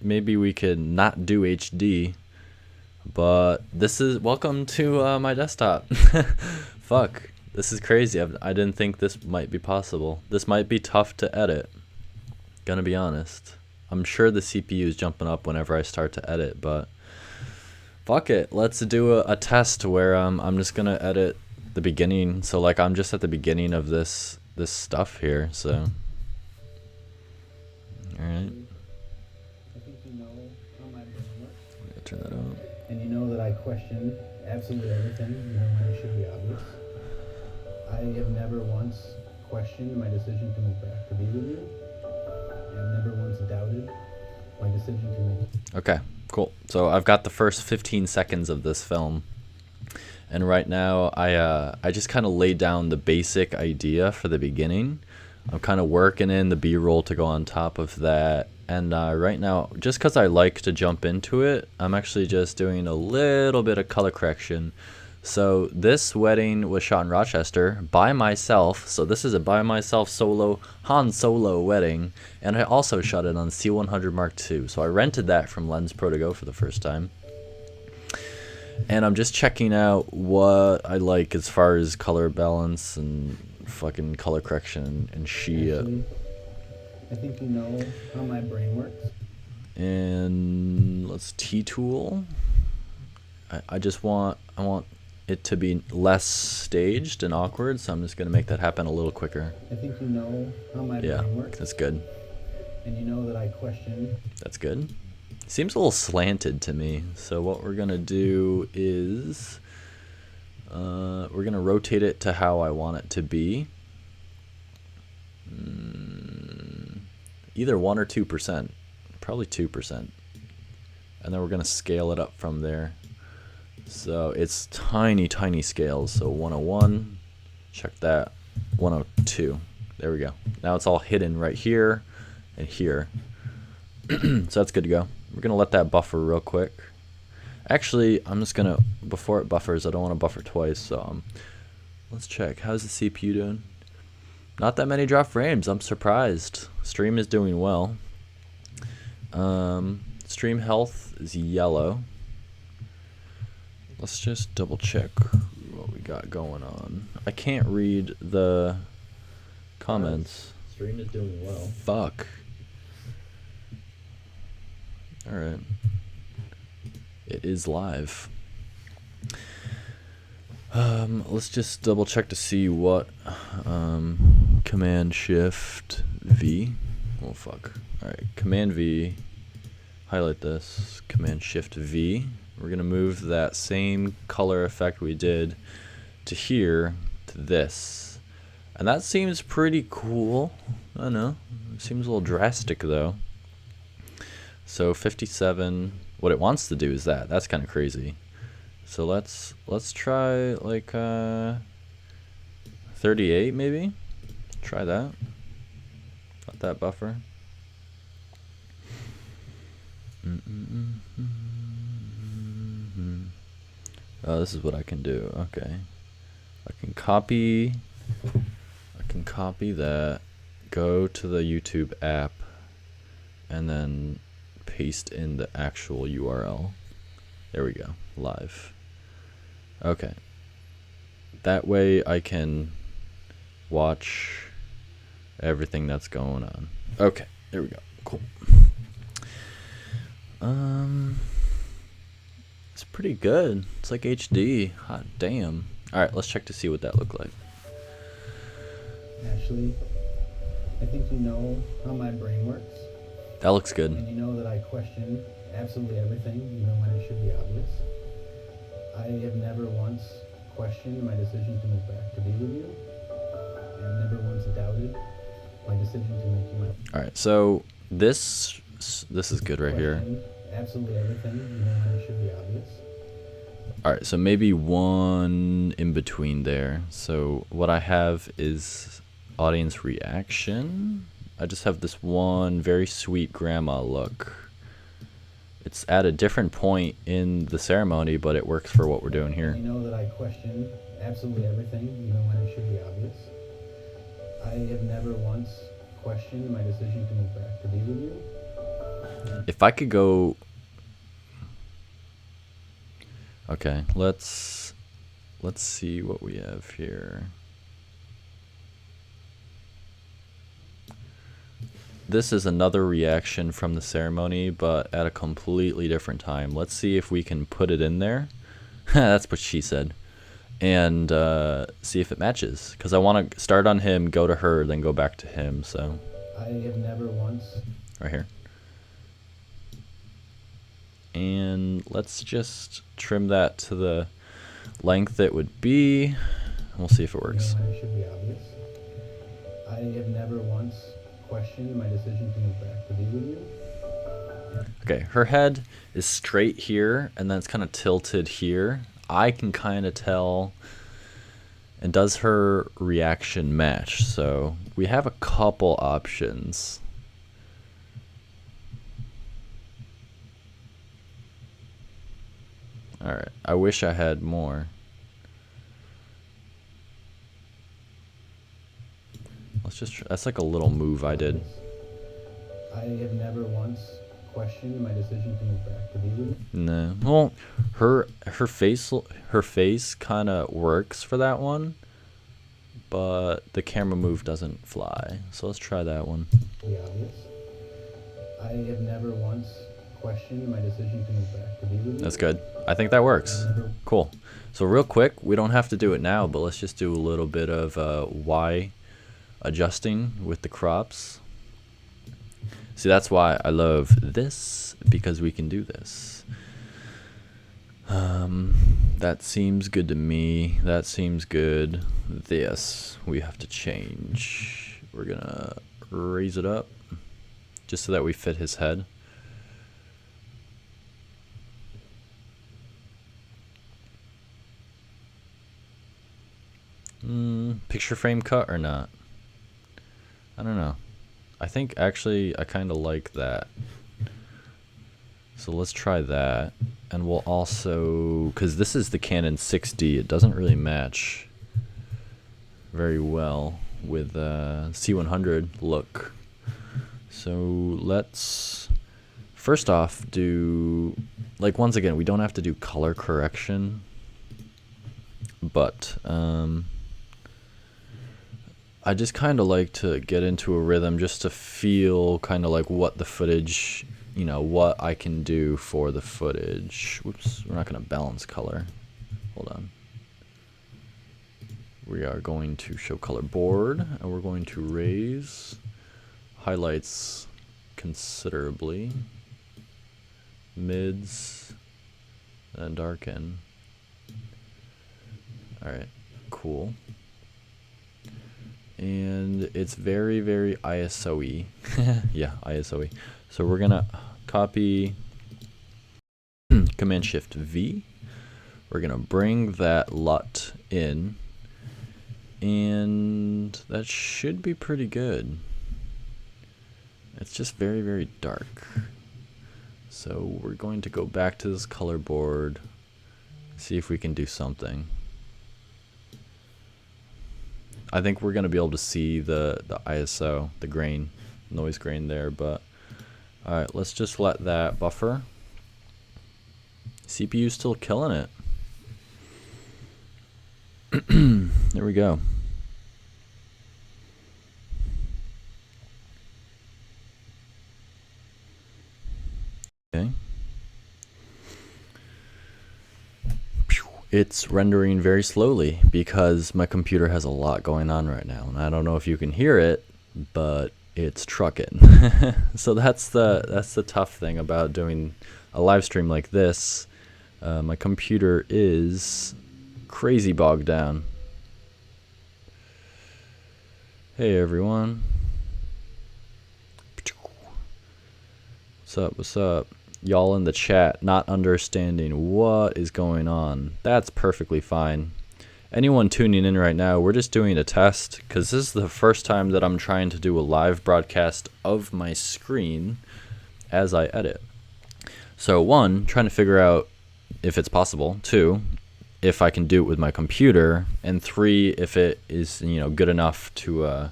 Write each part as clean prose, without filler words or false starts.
maybe we could not do HD, but this is welcome to my desktop. Fuck, this is crazy. I didn't think this might be possible. This might be tough to edit. Gonna be honest. I'm sure the CPU is jumping up whenever I start to edit, but fuck it. Let's do a test where I'm just gonna edit the beginning. So like I'm just at the beginning of this stuff here. So, all right. I think you know how my brain works. I'm gonna turn that up. And you know that I question absolutely everything, even when it should be obvious. I have never once questioned my decision to move back to be with you. I've never once doubted my decision to make. Okay, cool. So I've got the first 15 seconds of this film. And right now I just kind of laid down the basic idea for the beginning. I'm kind of working in the B-roll to go on top of that. And right now, just because I like to jump into it, I'm actually just doing a little bit of color correction. So this wedding was shot in Rochester by myself. So this is a by myself solo Han Solo wedding. And I also shot it on C100 Mark II. So I rented that from Lens Pro to Go for the first time. And I'm just checking out what I like as far as color balance and fucking color correction and shit. Actually, I think you know how my brain works. And let's T-tool. I want it to be less staged and awkward, so I'm just gonna make that happen a little quicker. I think you know how my Yeah, brain works. that's good. And you know that I question. That's good. Seems a little slanted to me. So what we're gonna do is we're gonna rotate it to how I want it to be. Either 1 or 2%, probably 2%, and then we're gonna scale it up from there. So it's tiny scales. So 101, check that. 102, there we go. Now it's all hidden right here and here. So that's good to go. We're gonna let that buffer real quick. Actually, I'm just gonna, before it buffers, I don't want to buffer twice. So let's check. How's the CPU doing? Not that many drop frames. I'm surprised. Stream is doing well. Stream health is yellow. Let's just double check what we got going on. I can't read the comments. Stream is doing well. Fuck. Alright. It is live. Let's just double check to see what Command Shift V. Oh fuck. Alright, Command V. Highlight this. Command Shift V. We're gonna move that same color effect we did to here to this. And that seems pretty cool. I don't know. It seems a little drastic though. So 57, what it wants to do is that. That's kind of crazy. So let's try like 38 maybe. Try that. Let that buffer. Oh, this is what I can do. Okay. I can copy that, go to the YouTube app, and then paste in the actual URL. There we go. Live. Okay. That way I can watch everything that's going on. Okay. There we go. Cool. It's pretty good. It's like HD. Hot damn. Alright, let's check to see what that looked like. Ashley, I think you know how my brain works. That looks good. And you know that I question absolutely everything, even when it should be obvious. I have never once questioned my decision to move back to be with you. I've never once doubted my decision to make you my. Alright, so this is good right here. Absolutely everything, even when it should be obvious. Alright, so maybe one in between there. So what I have is audience reaction. I just have this one very sweet grandma look. It's at a different point in the ceremony, but it works for what we're doing here. You know that I question absolutely everything, even when it should be obvious. I have never once questioned my decision to move back to be with you. If I could go... Okay, let's see what we have here. This is another reaction from the ceremony, but at a completely different time. Let's see if we can put it in there. That's what she said. And see if it matches. Because I want to start on him, go to her, then go back to him. So I have never once. Right here. And let's just trim that to the length it would be. We'll see if it works. You know, it should be obvious. I have never once questioned my decision to move back to be with you. Okay, her head is straight here, and then it's kind of tilted here. I can kind of tell. And does her reaction match? So we have a couple options. Alright, I wish I had more. Let's just, that's like a little move I did. I have never once questioned my decision to move back to be with you. No, well, her face kind of works for that one, but the camera move doesn't fly. So let's try that one. Be obvious. I have never once questioned my decision to move back to be with you. That's good. I think that works. Cool. So real quick, we don't have to do it now, but let's just do a little bit of Y adjusting with the crops. See, that's why I love this, because we can do this. That seems good to me. That seems good. This we have to change. We're gonna raise it up just so that we fit his head. Picture frame cut or not? I don't know. I think actually I kind of like that. So let's try that. And we'll also, because this is the Canon 6D, it doesn't really match very well with C100 look. So let's first off do, like, once again, we don't have to do color correction, but I just kind of like to get into a rhythm just to feel kind of like what the footage, you know, what I can do for the footage. Whoops, we're not going to balance color. Hold on. We are going to show color board, and we're going to raise highlights considerably, mids, and darken. Alright, cool. And it's very, very ISO-y. Yeah, ISO-y. So we're gonna copy Command-Shift V. We're gonna bring that LUT in, and that should be pretty good. It's just very, very dark. So we're going to go back to this color board, see if we can do something. I think we're going to be able to see the ISO, the grain, noise grain there, but alright, let's just let that buffer. CPU's still killing it. There we go. Okay. It's rendering very slowly because my computer has a lot going on right now, and I don't know if you can hear it, but it's trucking. So that's the tough thing about doing a live stream like this. My computer is crazy bogged down. Hey everyone. What's up? What's up? Y'all in the chat not understanding what is going on. That's perfectly fine. Anyone tuning in right now, we're just doing a test because this is the first time that I'm trying to do a live broadcast of my screen as I edit. So one, trying to figure out if it's possible. Two, if I can do it with my computer. And three, if it is, you know, good enough to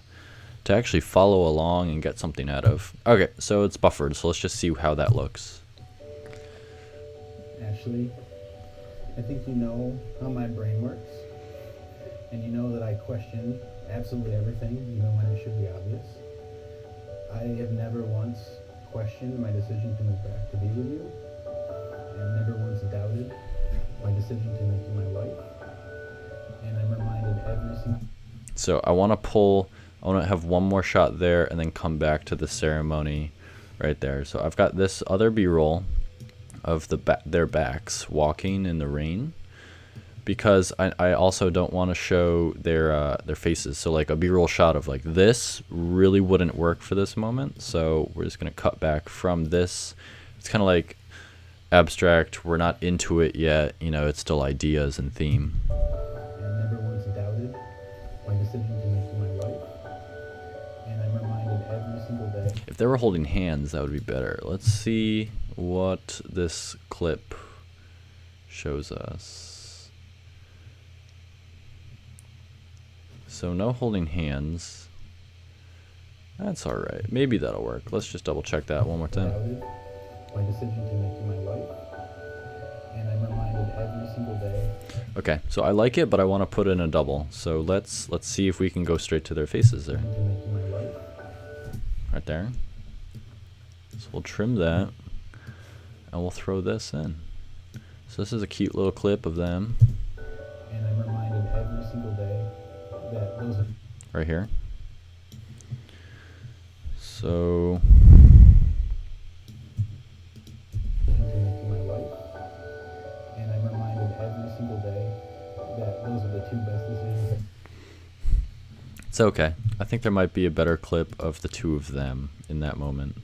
to actually follow along and get something out of. Okay, so it's buffered, so let's just see how that looks. Ashley, I think you know how my brain works, and you know that I question absolutely everything, even when it should be obvious. I have never once questioned my decision to move back to be with you, and never once doubted my decision to make you my wife. And I'm reminded every single... So I want to have one more shot there and then come back to the ceremony right there. So I've got this other B-roll of their backs walking in the rain, because I also don't want to show their faces. So like a B-roll shot of like this really wouldn't work for this moment. So we're just going to cut back from this. It's kind of like abstract. We're not into it yet. You know, it's still ideas and theme. And never once doubted my decision to make you my wife. And I'm reminded every single day. If they were holding hands, that would be better. Let's see what this clip shows us. So no holding hands. That's all right. Maybe that'll work. Let's just double check that one more time. Doubted my decision to make you my wife. And I'm reminded every single day. Okay, so I like it, but I want to put in a double. So let's see if we can go straight to their faces there. To make you my wife. Right there. So we'll trim that, and we'll throw this in. So this is a cute little clip of them. And I'm reminded every single day that those are... Right here. So to make you my wife. And I'm reminded every single day that those are the two best decisions. it's okay. I think there might be a better clip of the two of them in that moment.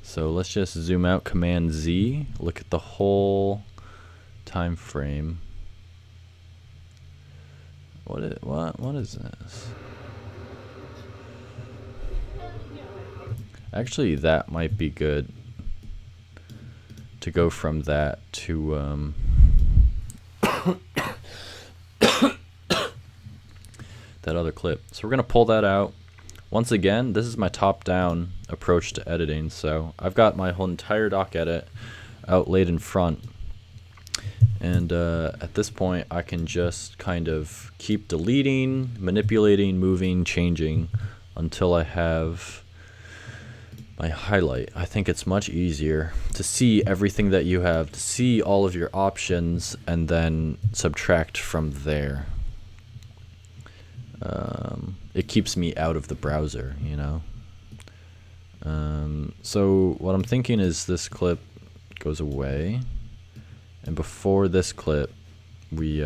So let's just zoom out, Command Z, look at the whole time frame. What is this? Actually, that might be good to go from that to that other clip. So we're gonna pull that out. Once again, this is my top-down approach to editing. So I've got my whole entire doc edit outlaid in front, and at this point I can just kind of keep deleting, manipulating, moving, changing until I have my highlight. I think it's much easier to see everything that you have, to see all of your options, and then subtract from there. It keeps me out of the browser, you know. So what I'm thinking is this clip goes away, and before this clip we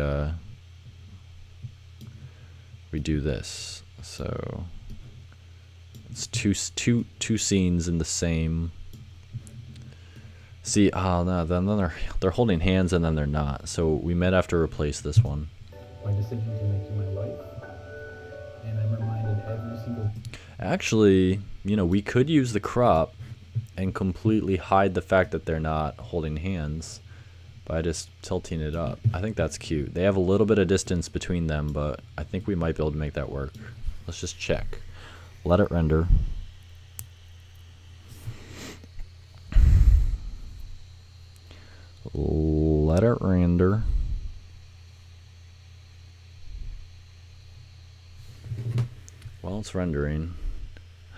do this. So it's two scenes in the same. See, oh no, then they're holding hands and then they're not. So we might have to replace this one. My decision to make you my wife. And I'm reminded every single... Actually, you know, we could use the crop and completely hide the fact that they're not holding hands by just tilting it up. I think that's cute. They have a little bit of distance between them, but I think we might be able to make that work. Let's just check. Let it render. Let it render. While it's rendering,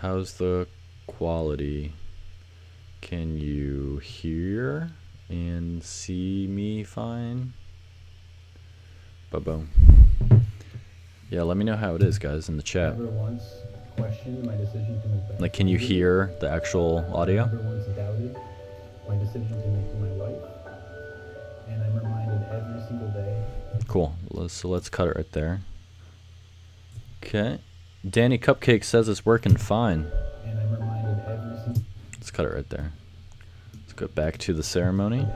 how's the quality? Can you hear and see me fine? Ba-boom. Yeah, let me know how it is, guys, in the chat. Never once questioned my decision to move back. Like, can you hear the actual audio? Never once doubted my decision to make you my wife. And I'm reminded every single day. Cool. So let's cut it right there. Okay. Danny Cupcake says it's working fine. And I'm reminded every single... Let's cut it right there. Let's go back to the ceremony.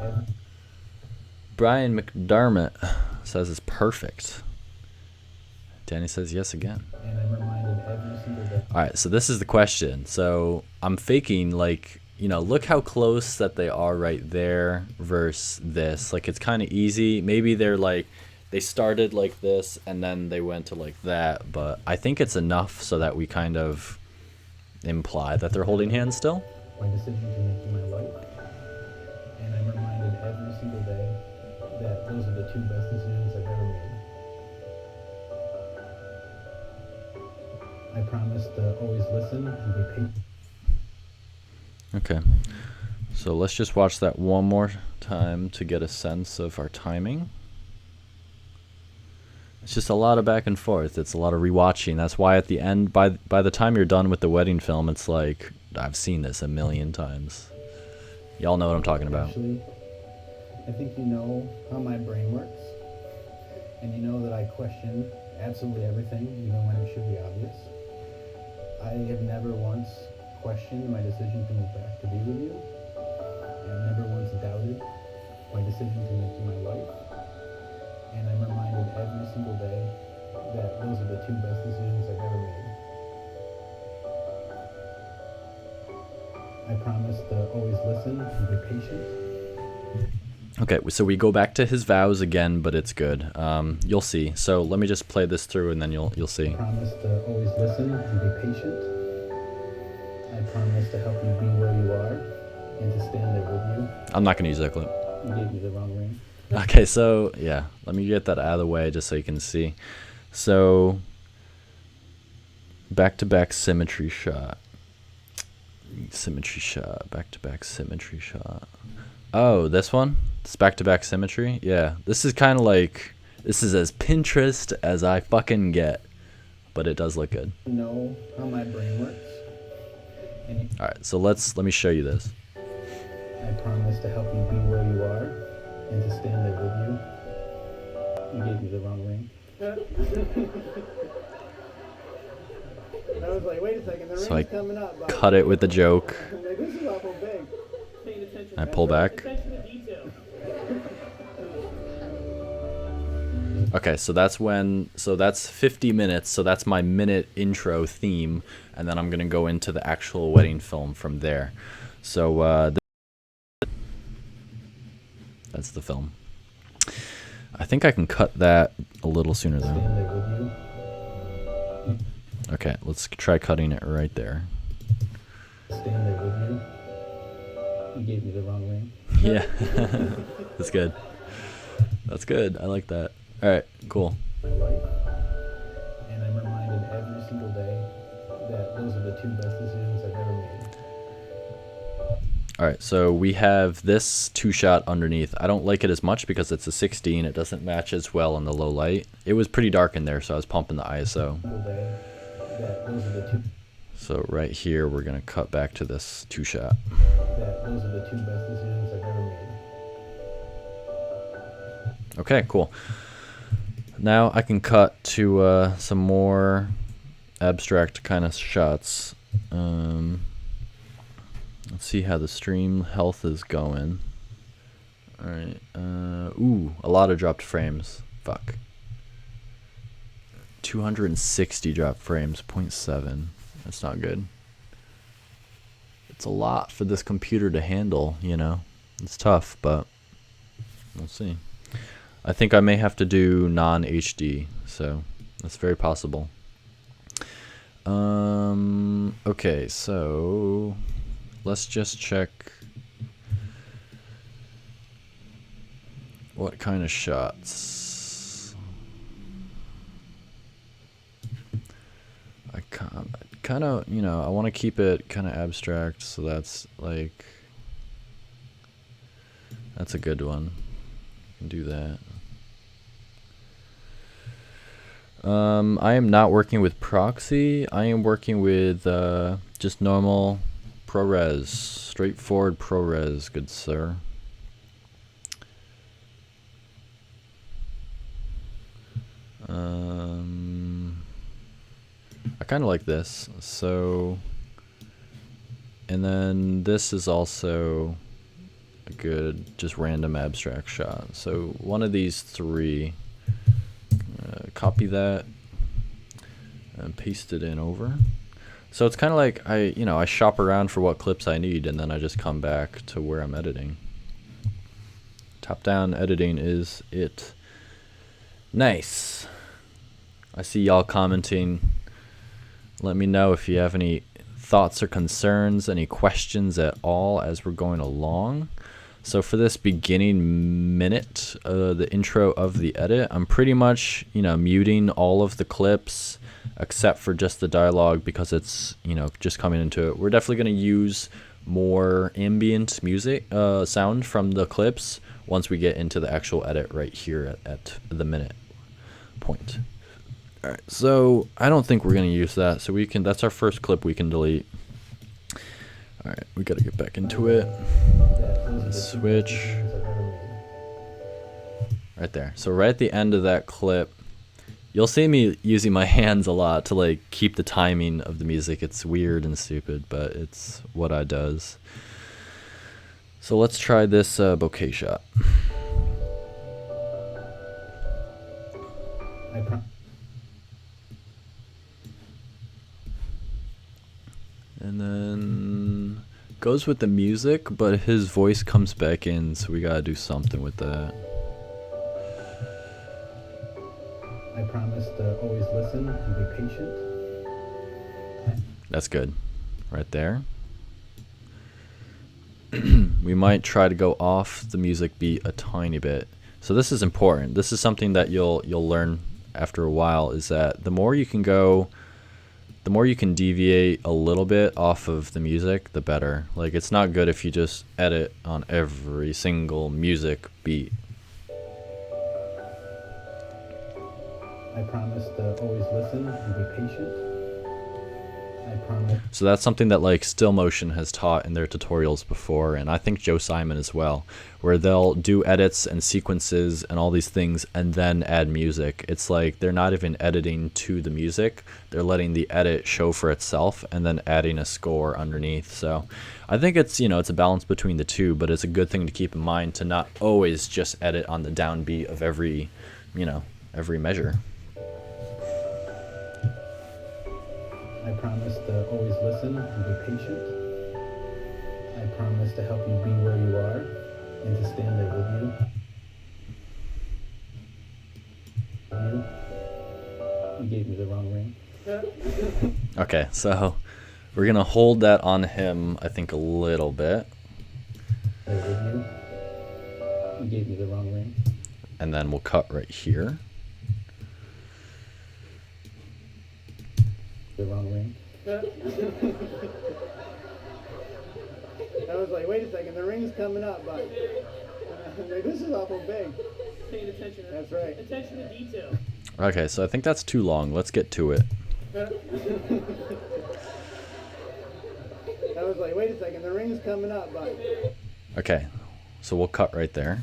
Brian McDermott says it's perfect. Danny says yes again. And I'm reminded every single day. Alright, so this is the question. So I'm faking, like, you know, look how close that they are right there versus this. Like, it's kind of easy. Maybe they're like they started like this and then they went to like that, but I think it's enough so that we kind of imply that they're holding hands still. My decision to make you my wife, and I'm reminded every single day that those are the two best decisions I've ever made. I promise to always listen and be patient. Okay. So let's just watch that one more time to get a sense of our timing. It's just a lot of back and forth. It's a lot of rewatching. That's why at the end, by the time you're done with the wedding film, it's like, I've seen this a million times. Y'all know what I'm talking about. Actually, I think you know how my brain works, and you know that I question absolutely everything, even when it should be obvious. I have never once questioned my decision to move back to be with you, and never once doubted my decision to make you my wife. And I'm reminded every single day that those are the two best decisions I've ever made. I promise to always listen and be patient. Okay, so we go back to his vows again, but it's good. You'll see. So let me just play this through, and then you'll see. I promise to always listen and be patient. I promise to help you be where you are and to stand there with you. I'm not gonna use that clip. You gave me the wrong ring. Okay, so yeah, let me get that out of the way just so you can see. So back-to-back symmetry shot. Symmetry shot, back-to-back symmetry shot. Oh, this one? It's back-to-back symmetry? Yeah, this is kind of like, this is as Pinterest as I fucking get, but it does look good. You know how my brain works. And All right, so let me show you this. I promise to help you be where you are and to stand there with you. You gave me the wrong ring. I was like, wait a second, the So ring's I coming up. But cut it with the joke. I'm like, this is awful big. I pull back. Okay, so that's 50 minutes, so that's my minute intro theme, and then I'm gonna go into the actual wedding film from there. So that's the film. I think I can cut that a little sooner though. Stand there with you. Okay, let's try cutting it right there. Stand there with you. You gave me the wrong ring. Yeah, that's good. That's good. I like that. All right, cool. My wife. And I'm reminded every single day that those are the two best decisions I've ever made. All right, so we have this two shot underneath. I don't like it as much because it's a 16. It doesn't match as well in the low light. It was pretty dark in there, so I was pumping the ISO. Single day that those are the two. So right here, we're gonna cut back to this two shot. That those are the two best decisions I've ever made. Okay, cool. Now I can cut to some more abstract kind of shots. Let's see how the stream health is going. All right. Ooh, a lot of dropped frames. Fuck. 260 dropped frames, 0.7. That's not good. It's a lot for this computer to handle, you know. It's tough, but we'll see. I think I may have to do non-HD, so that's very possible. Okay, so let's just check what kind of shots. I kind of, you know, I want to keep it kind of abstract, so that's like, that's a good one. I can do that. I am not working with proxy. I am working with just normal ProRes, straightforward ProRes, good sir. I kind of like this. So, and then this is also a good just random abstract shot. So one of these three. Copy that and paste it in over. So it's kind of like I shop around for what clips I need, and then I just come back to where I'm editing. Top down editing is it. Nice. I see y'all commenting. Let me know if you have any thoughts or concerns, any questions at all as we're going along. So for this beginning minute, the intro of the edit, I'm pretty much, muting all of the clips except for just the dialogue because it's, just coming into it. We're definitely going to use more ambient music sound from the clips once we get into the actual edit right here at the minute point. All right, so I don't think we're going to use that, so that's our first clip we can delete. All right, we got to get back into it. Switch. Right there. So right at the end of that clip, you'll see me using my hands a lot to keep the timing of the music. It's weird and stupid, but it's what I does. So let's try this bokeh shot. And then goes with the music, but his voice comes back in, so we gotta do something with that. I promise to always listen and be patient. That's good. Right there. We might try to go off the music beat a tiny bit. So this is important. This is something that you'll learn after a while, is that the more you can deviate a little bit off of the music, the better. It's not good if you just edit on every single music beat. I promise to always listen and be patient. I promise. So that's something that Still Motion has taught in their tutorials before, and I think Joe Simon as well, where they'll do edits and sequences and all these things and then add music. It's they're not even editing to the music, they're letting the edit show for itself and then adding a score underneath. So I think it's it's a balance between the two, but it's a good thing to keep in mind to not always just edit on the downbeat of every measure. I promise to always listen and be patient. I promise to help you be where you are and to stand there with you. You gave me the wrong ring. Okay, so we're gonna hold that on him, I think, a little bit. There with you. You gave me the wrong ring. And then we'll cut right here. The wrong ring. I was like, wait a second, the ring's coming up, but this is awful big. Paying attention. That's right. Attention to detail. Okay, so I think that's too long. Let's get to it. I was like, wait a second, the ring's coming up, but Okay, so we'll cut right there.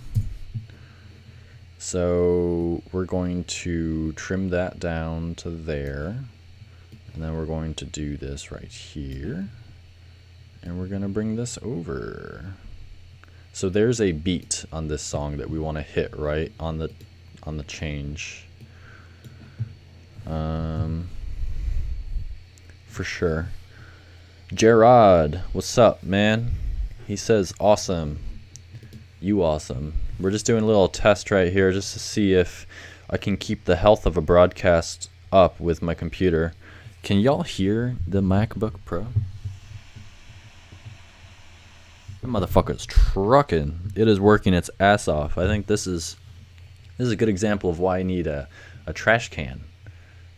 So we're going to trim that down to there. And then we're going to do this right here. And we're going to bring this over. So there's a beat on this song that we want to hit right on the change. For sure. Gerard, what's up, man? He says, awesome. You awesome. We're just doing a little test right here just to see if I can keep the health of a broadcast up with my computer. Can y'all hear the MacBook Pro? That motherfucker's trucking. It is working its ass off. I think this is a good example of why I need a trash can.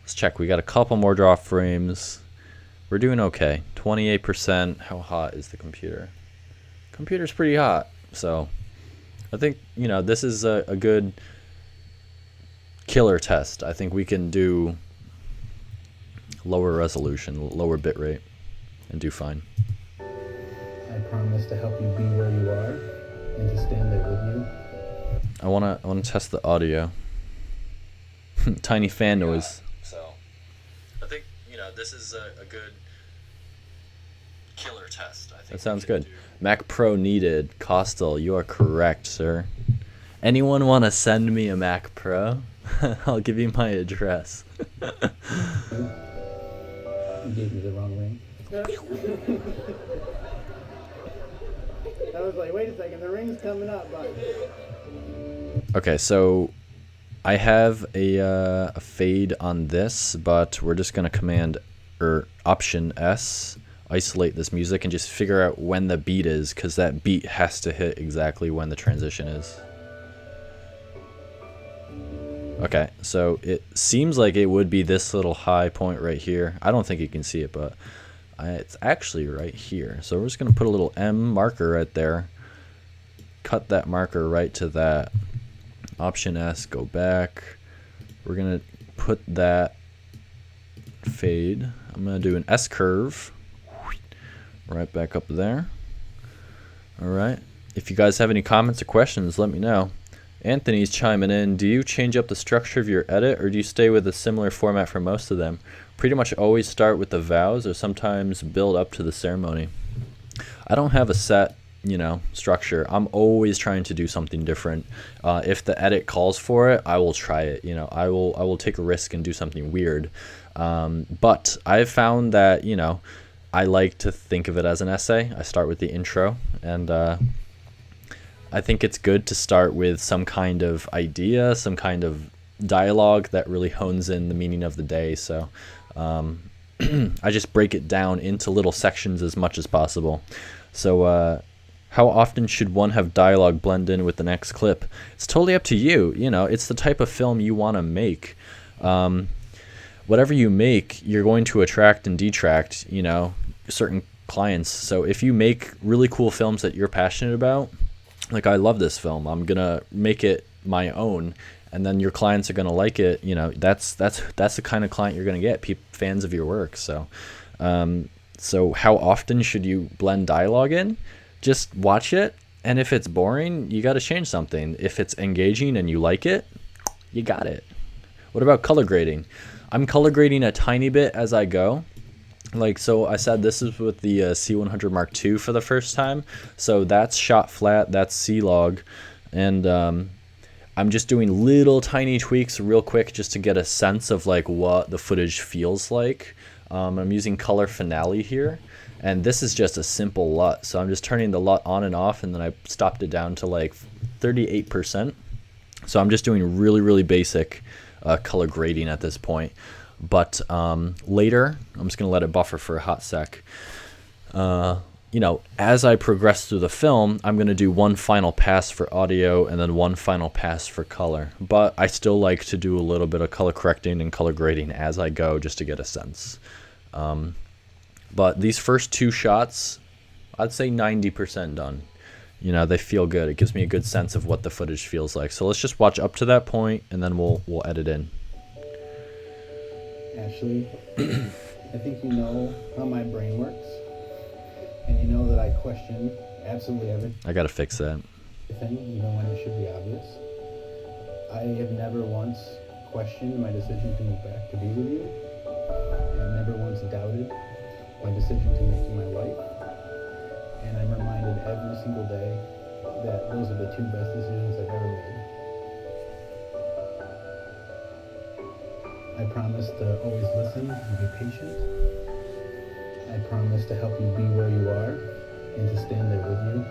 Let's check. We got a couple more drop frames. We're doing okay. 28%. How hot is the computer? Computer's pretty hot. So I think, this is a good killer test. I think we can do lower resolution, lower bitrate, and do fine. I promise to help you be where you are and to stand there with you. I wanna test the audio. Tiny fan noise. So I think this is a good killer test. I think that sounds good. Mac Pro needed. Costal, you are correct, sir. Anyone want to send me a Mac Pro? I'll give you my address. You gave me the wrong ring. I was like, wait a second, the ring's coming up, but Okay, so I have a fade on this, but we're just gonna command or Option S, isolate this music, and just figure out when the beat is, because that beat has to hit exactly when the transition is. Okay, so it seems like it would be this little high point right here. I don't think you can see it, but it's actually right here. So we're just gonna put a little M marker right there. Cut that marker right to that. Option S, go back. We're gonna put that fade. I'm gonna do an S curve right back up there. All right. If you guys have any comments or questions, let me know. Anthony's chiming in. Do you change up the structure of your edit, or do you stay with a similar format for most of them? Pretty much always start with the vows, or sometimes build up to the ceremony. I don't have a set, structure. I'm always trying to do something different. If the edit calls for it, I will try it. I will take a risk and do something weird. But I've found that I like to think of it as an essay. I start with the intro, and I think it's good to start with some kind of idea, some kind of dialogue that really hones in the meaning of the day. So I just break it down into little sections as much as possible. So how often should one have dialogue blend in with the next clip? It's totally up to you. It's the type of film you want to make. Whatever you make, you're going to attract and detract, certain clients. So if you make really cool films that you're passionate about, like I love this film, I'm going to make it my own, and then your clients are going to like it. That's the kind of client you're going to get, fans of your work. So how often should you blend dialogue in? Just watch it, and if it's boring, you got to change something. If it's engaging and you like it, you got it. What about color grading? I'm color grading a tiny bit as I go. So I said this is with the C100 Mark II for the first time. So that's shot flat, that's C-Log. And I'm just doing little tiny tweaks real quick just to get a sense of what the footage feels like. I'm using Color Finale here. And this is just a simple LUT. So I'm just turning the LUT on and off, and then I stopped it down to 38%. So I'm just doing really, really basic color grading at this point. But later, I'm just going to let it buffer for a hot sec. As I progress through the film, I'm going to do one final pass for audio and then one final pass for color. But I still like to do a little bit of color correcting and color grading as I go, just to get a sense. But these first two shots, I'd say 90% done. They feel good. It gives me a good sense of what the footage feels like. So let's just watch up to that point, and then we'll edit in. Ashley, I think you know how my brain works, and you know that I question absolutely everything. I gotta fix that. When it should be obvious. I have never once questioned my decision to move back to be with you. I've never once doubted my decision to make you my wife. And I'm reminded every single day that those are the two best decisions I've ever made. I promise to always listen and be patient. I promise to help you be where you are and to stand there with you.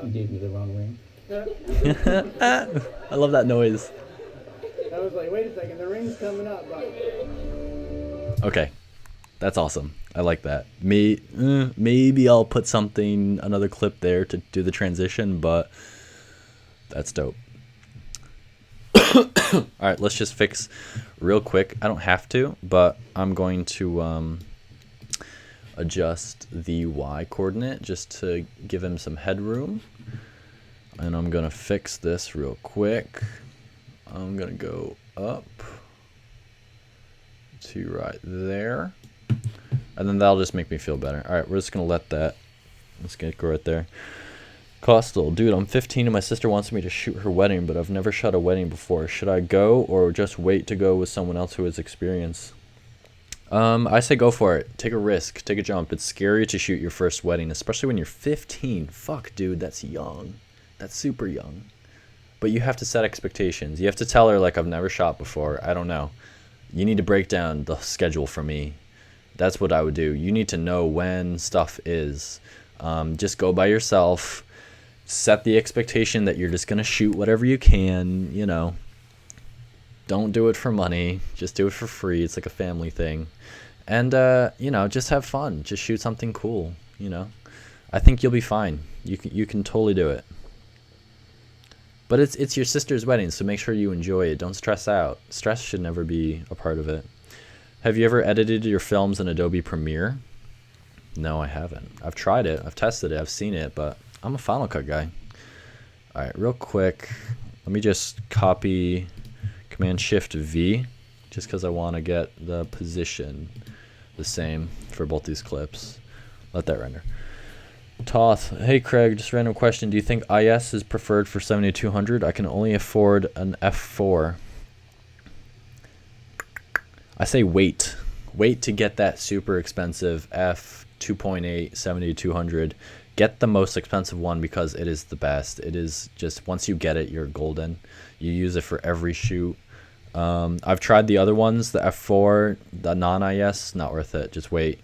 You gave me the wrong ring. I love that noise. I was like, wait a second, the ring's coming up. Okay. That's awesome. I like that. Maybe I'll put another clip there to do the transition, but that's dope. All right, let's just fix real quick. I don't have to, but I'm going to adjust the Y coordinate just to give him some headroom. And I'm going to fix this real quick. I'm going to go up to right there. And then that'll just make me feel better. All right, we're just going to let that. Let's go right there. Costal, dude, I'm 15 and my sister wants me to shoot her wedding, but I've never shot a wedding before. Should I go or just wait to go with someone else who has experience? I say go for it. Take a risk. Take a jump. It's scary to shoot your first wedding, especially when you're 15. Fuck, dude, that's young. That's super young. But you have to set expectations. You have to tell her, I've never shot before. I don't know. You need to break down the schedule for me. That's what I would do. You need to know when stuff is. Just go by yourself. Set the expectation that you're just going to shoot whatever you can, Don't do it for money. Just do it for free. It's like a family thing. And, you know, just have fun. Just shoot something cool, you know. I think you'll be fine. You can totally do it. But it's your sister's wedding, so make sure you enjoy it. Don't stress out. Stress should never be a part of it. Have you ever edited your films in Adobe Premiere? No, I haven't. I've tried it. I've tested it. I've seen it, but I'm a Final Cut guy. All right, real quick. Let me just copy Command-Shift-V just because I want to get the position the same for both these clips. Let that render. Toth, hey Craig, just a random question. Do you think IS is preferred for 7200? I can only afford an F4. I say wait. Wait to get that super expensive F 2.8 7200. Get the most expensive one because it is the best. It is just, once you get it, you're golden. You use it for every shoot. I've tried the other ones, the F4, the non-IS, not worth it. Just wait.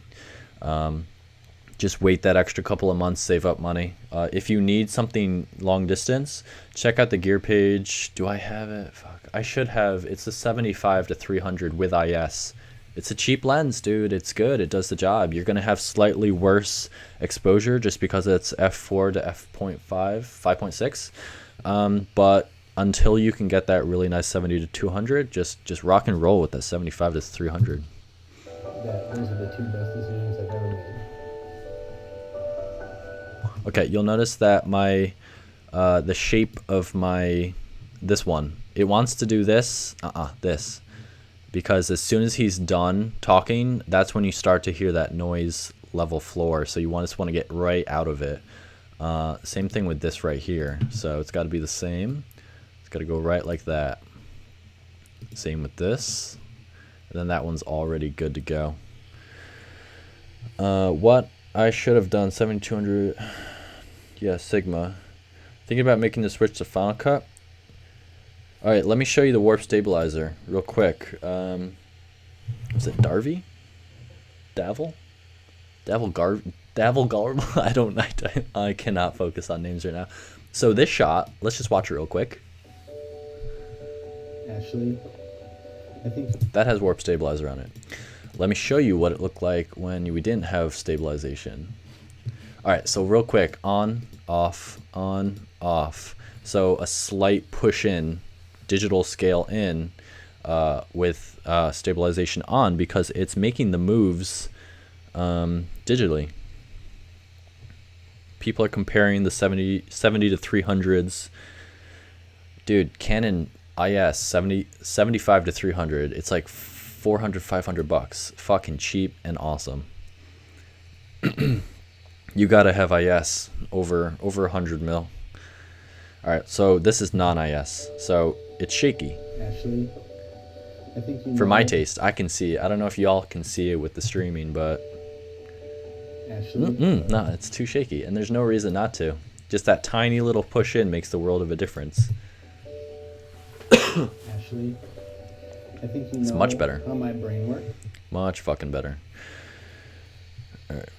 Just wait that extra couple of months, save up money. If you need something long distance, check out the gear page. Do I have it? Fuck. I should have. It's a 75 to 300 with IS. It's a cheap lens, dude. It's good. It does the job. You're going to have slightly worse exposure just because it's f4 to f.5, 5.6. But until you can get that really nice 70 to 200, just rock and roll with that 75 to 300. Those are the two best decisions I've ever made. Okay, you'll notice that my the shape of this one, it wants to do this, this, because as soon as he's done talking, that's when you start to hear that noise level floor. So you just want to get right out of it. Same thing with this right here. So it's got to be the same. It's got to go right like that. Same with this, and then that one's already good to go. What I should have done 7200. Yeah, Sigma. Thinking about making the switch to Final Cut. Alright, let me show you the warp stabilizer real quick. Was it Darby? Davil? Davil Garb? I cannot focus on names right now. So this shot, let's just watch it real quick. Ashley, I think that has warp stabilizer on it. Let me show you what it looked like when we didn't have stabilization. Alright, so real quick, on, off, on, off. So a slight push in, digital scale in, with stabilization on, because it's making the moves digitally. People are comparing the 70 to 300s. Dude, Canon IS 75 to 300, it's like 400, 500 bucks. Fucking cheap and awesome. You gotta have IS over 100 mil. Alright, so this is non-IS, so it's shaky. Ashley, I think you for my taste, I can see it. I don't know if y'all can see it with the streaming, but Ashley, no, it's too shaky, and there's no reason not to. Just that tiny little push in makes the world of a difference. Ashley, I think you know It's much better. how my brain works. Much fucking better. Alright.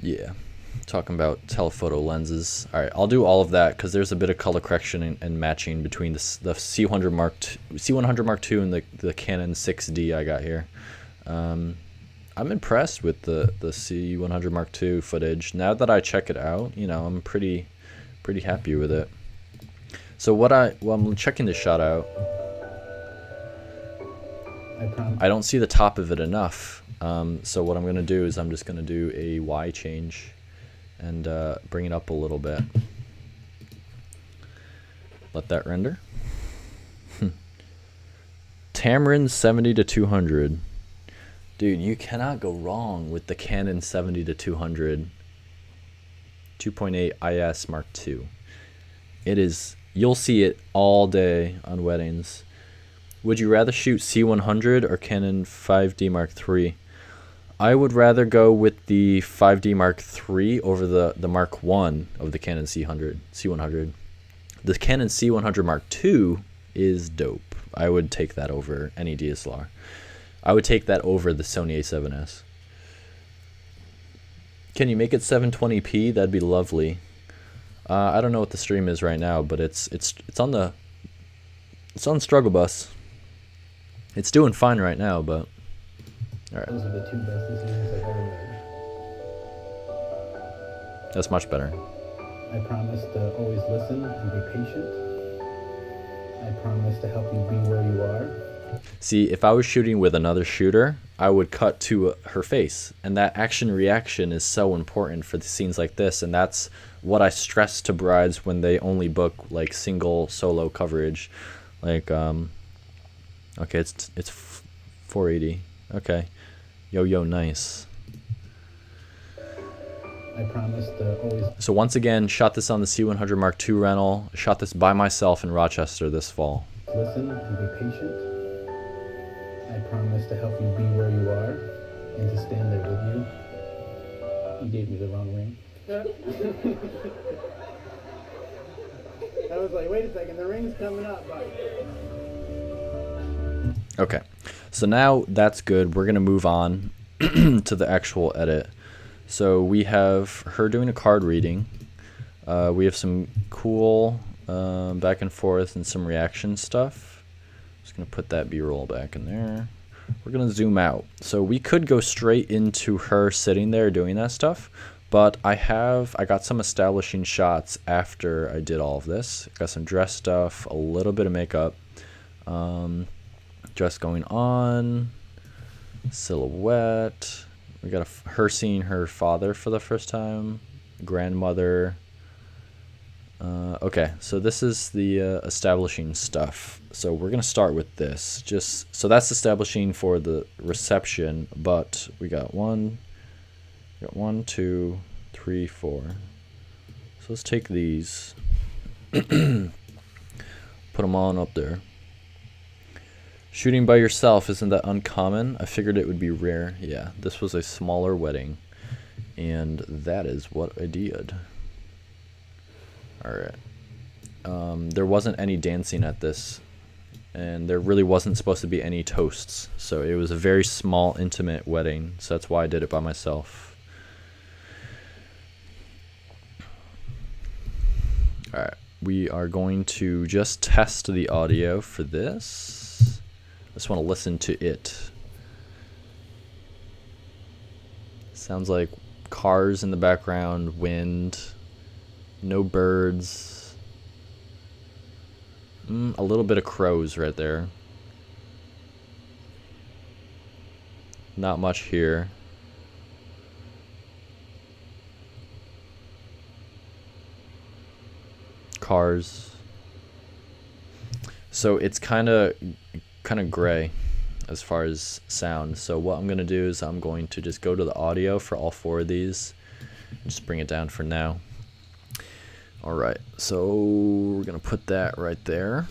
Yeah. Talking about telephoto lenses. Alright, I'll do all of that because there's a bit of color correction and matching between the C100 Mark II and the Canon 6D I got here. I'm impressed with the C100 Mark II footage. Now that I check it out, you know, I'm pretty happy with it. So I'm checking this shot out. I don't see the top of it enough. So what I'm going to do is I'm just going to do a Y change and bring it up a little bit. Let that render. Tamron 70 to 200. Dude, you cannot go wrong with the Canon 70 to 200 2.8 IS Mark II. It is, you'll see it all day on weddings. Would you rather shoot C100 or Canon 5D Mark III? I would rather go with the 5D Mark III over the Mark I of the Canon C100. The Canon C100 Mark II is dope. I would take that over any DSLR. I would take that over the Sony A7S. Can you make it 720p? That'd be lovely. I don't know what the stream is right now, but it's on the It's on Struggle Bus. It's doing fine right now, but alright. Those are the two best decisions I've ever made. That's much better. I promise to always listen and be patient. I promise to help you be where you are. See, if I was shooting with another shooter, I would cut to her face. And that action reaction is so important for the scenes like this. And that's what I stress to brides when they only book like single solo coverage. Like, okay, it's 480. Okay. Yo, nice. I promise to always So once again, shot this on the C100 Mark II rental. Shot this by myself in Rochester this fall. listen and be patient. I promise to help you be where you are and to stand there with you. You gave me the wrong ring. I was like, wait a second, the ring's coming up, buddy. Okay, so now that's good. We're gonna move on to the actual edit. So we have her doing a card reading. We have some cool back and forth and some reaction stuff. Just gonna put that B-roll back in there. We're gonna zoom out. So we could go straight into her sitting there doing that stuff, but I got some establishing shots after I did all of this. Got some dress stuff, a little bit of makeup. Dress going on, silhouette. We got her seeing her father for the first time, grandmother. Okay, so this is the establishing stuff. So we're gonna start with this. So that's establishing for the reception, but we got one, 2, 3, 4. So let's take these, put them on up there. Shooting by yourself, isn't that uncommon? I figured it would be rare. Yeah, this was a smaller wedding, and that is what I did. Alright. There wasn't any dancing at this, and there really wasn't supposed to be any toasts, so it was a very small, intimate wedding, so that's why I did it by myself. Alright, we are going to just test the audio for this. I just want to listen to it. Sounds like cars in the background, wind, no birds. A little bit of crows right there. Not much here. Cars. So it's kind of gray as far as sound. So what I'm gonna do is I'm going to just go to the audio for all 4 of these. Just bring it down for now. Alright, so we're gonna put that right there.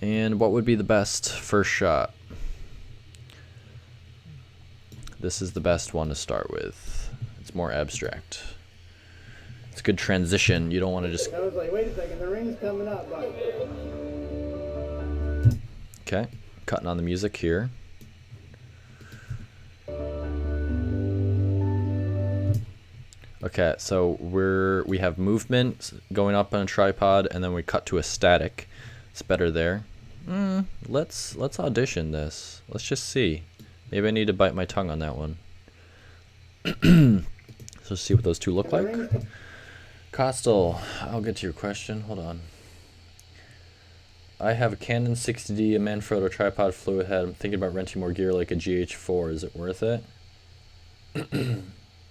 And what would be the best first shot? This is the best one to start with. It's more abstract. It's a good transition. You don't want to just... I was like, wait a second, the ring's coming up, buddy. Okay, cutting on the music here. Okay, so we have movement going up on a tripod, and then we cut to a static. It's better there. Let's audition this. Let's just see. Maybe I need to bite my tongue on that one. So let's see what those two look like. Costal, I'll get to your question. Hold on. I have a Canon 60D, a Manfrotto tripod, fluid head. I'm thinking about renting more gear like a GH4. Is it worth it?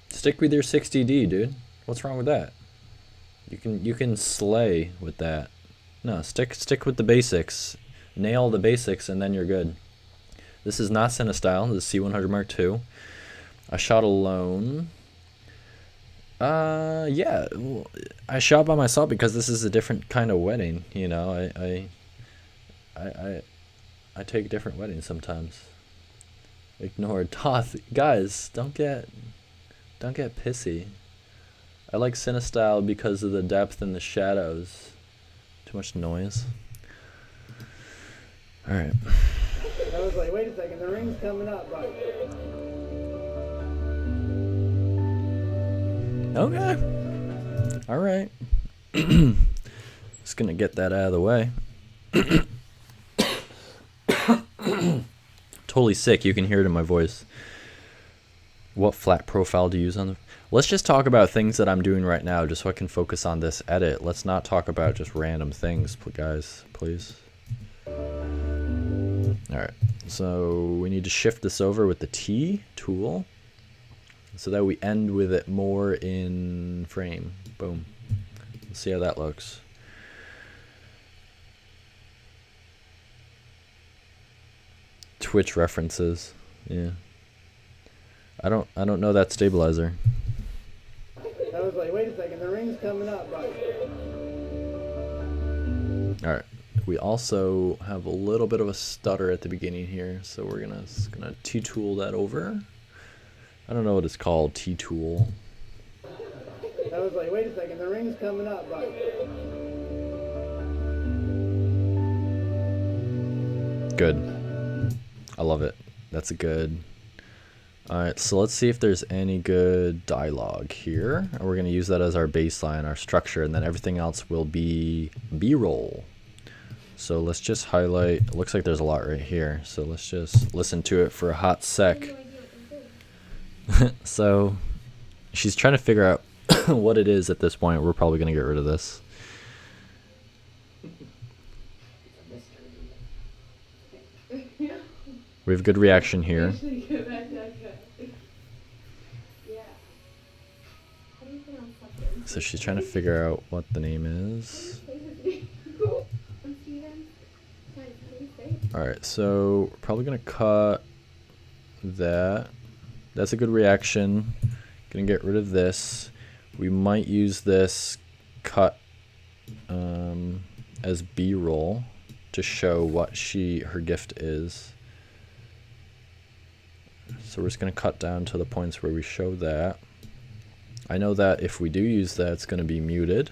Stick with your 60D, dude. What's wrong with that? You can slay with that. No, stick with the basics. Nail the basics, and then you're good. This is not Cinestyle. This is C100 Mark II. I shot alone. Yeah. Well, I shot by myself because this is a different kind of wedding. You know, I take different weddings sometimes. Ignored. Toth, guys, don't get pissy. I like Cinestyle because of the depth and the shadows. Too much noise. Alright. I was like, wait a second, the ring's coming up, buddy. Okay. Alright. Just gonna get that out of the way. Totally sick. You can hear it in my voice. What flat profile to use on the... Let's just talk about things that I'm doing right now just so I can focus on this edit. Let's not talk about just random things, guys, please. Alright, so we need to shift this over with the T tool so that we end with it more in frame. Boom. Let's see how that looks. Twitch references. Yeah. I don't know that stabilizer. I was like, wait a second, the ring's coming up, but... Alright. We also have a little bit of a stutter at the beginning here, so we're gonna T-tool that over. I don't know what it's called, T-tool. I was like, wait a second, the ring's coming up, but... Good. I love it. That's a good... Alright, so let's see if there's any good dialogue here. And we're going to use that as our baseline, our structure, and then everything else will be B-roll. So let's just highlight... It looks like there's a lot right here, so let's just listen to it for a hot sec. So, she's trying to figure out what it is at this point. We're probably going to get rid of this. We have good reaction here. So she's trying to figure out what the name is. Alright, so we're probably going to cut that. That's a good reaction. Gonna get rid of this. We might use this cut as B-roll to show what her gift is. So we're just going to cut down to the points where we show that. I know that if we do use that, it's going to be muted.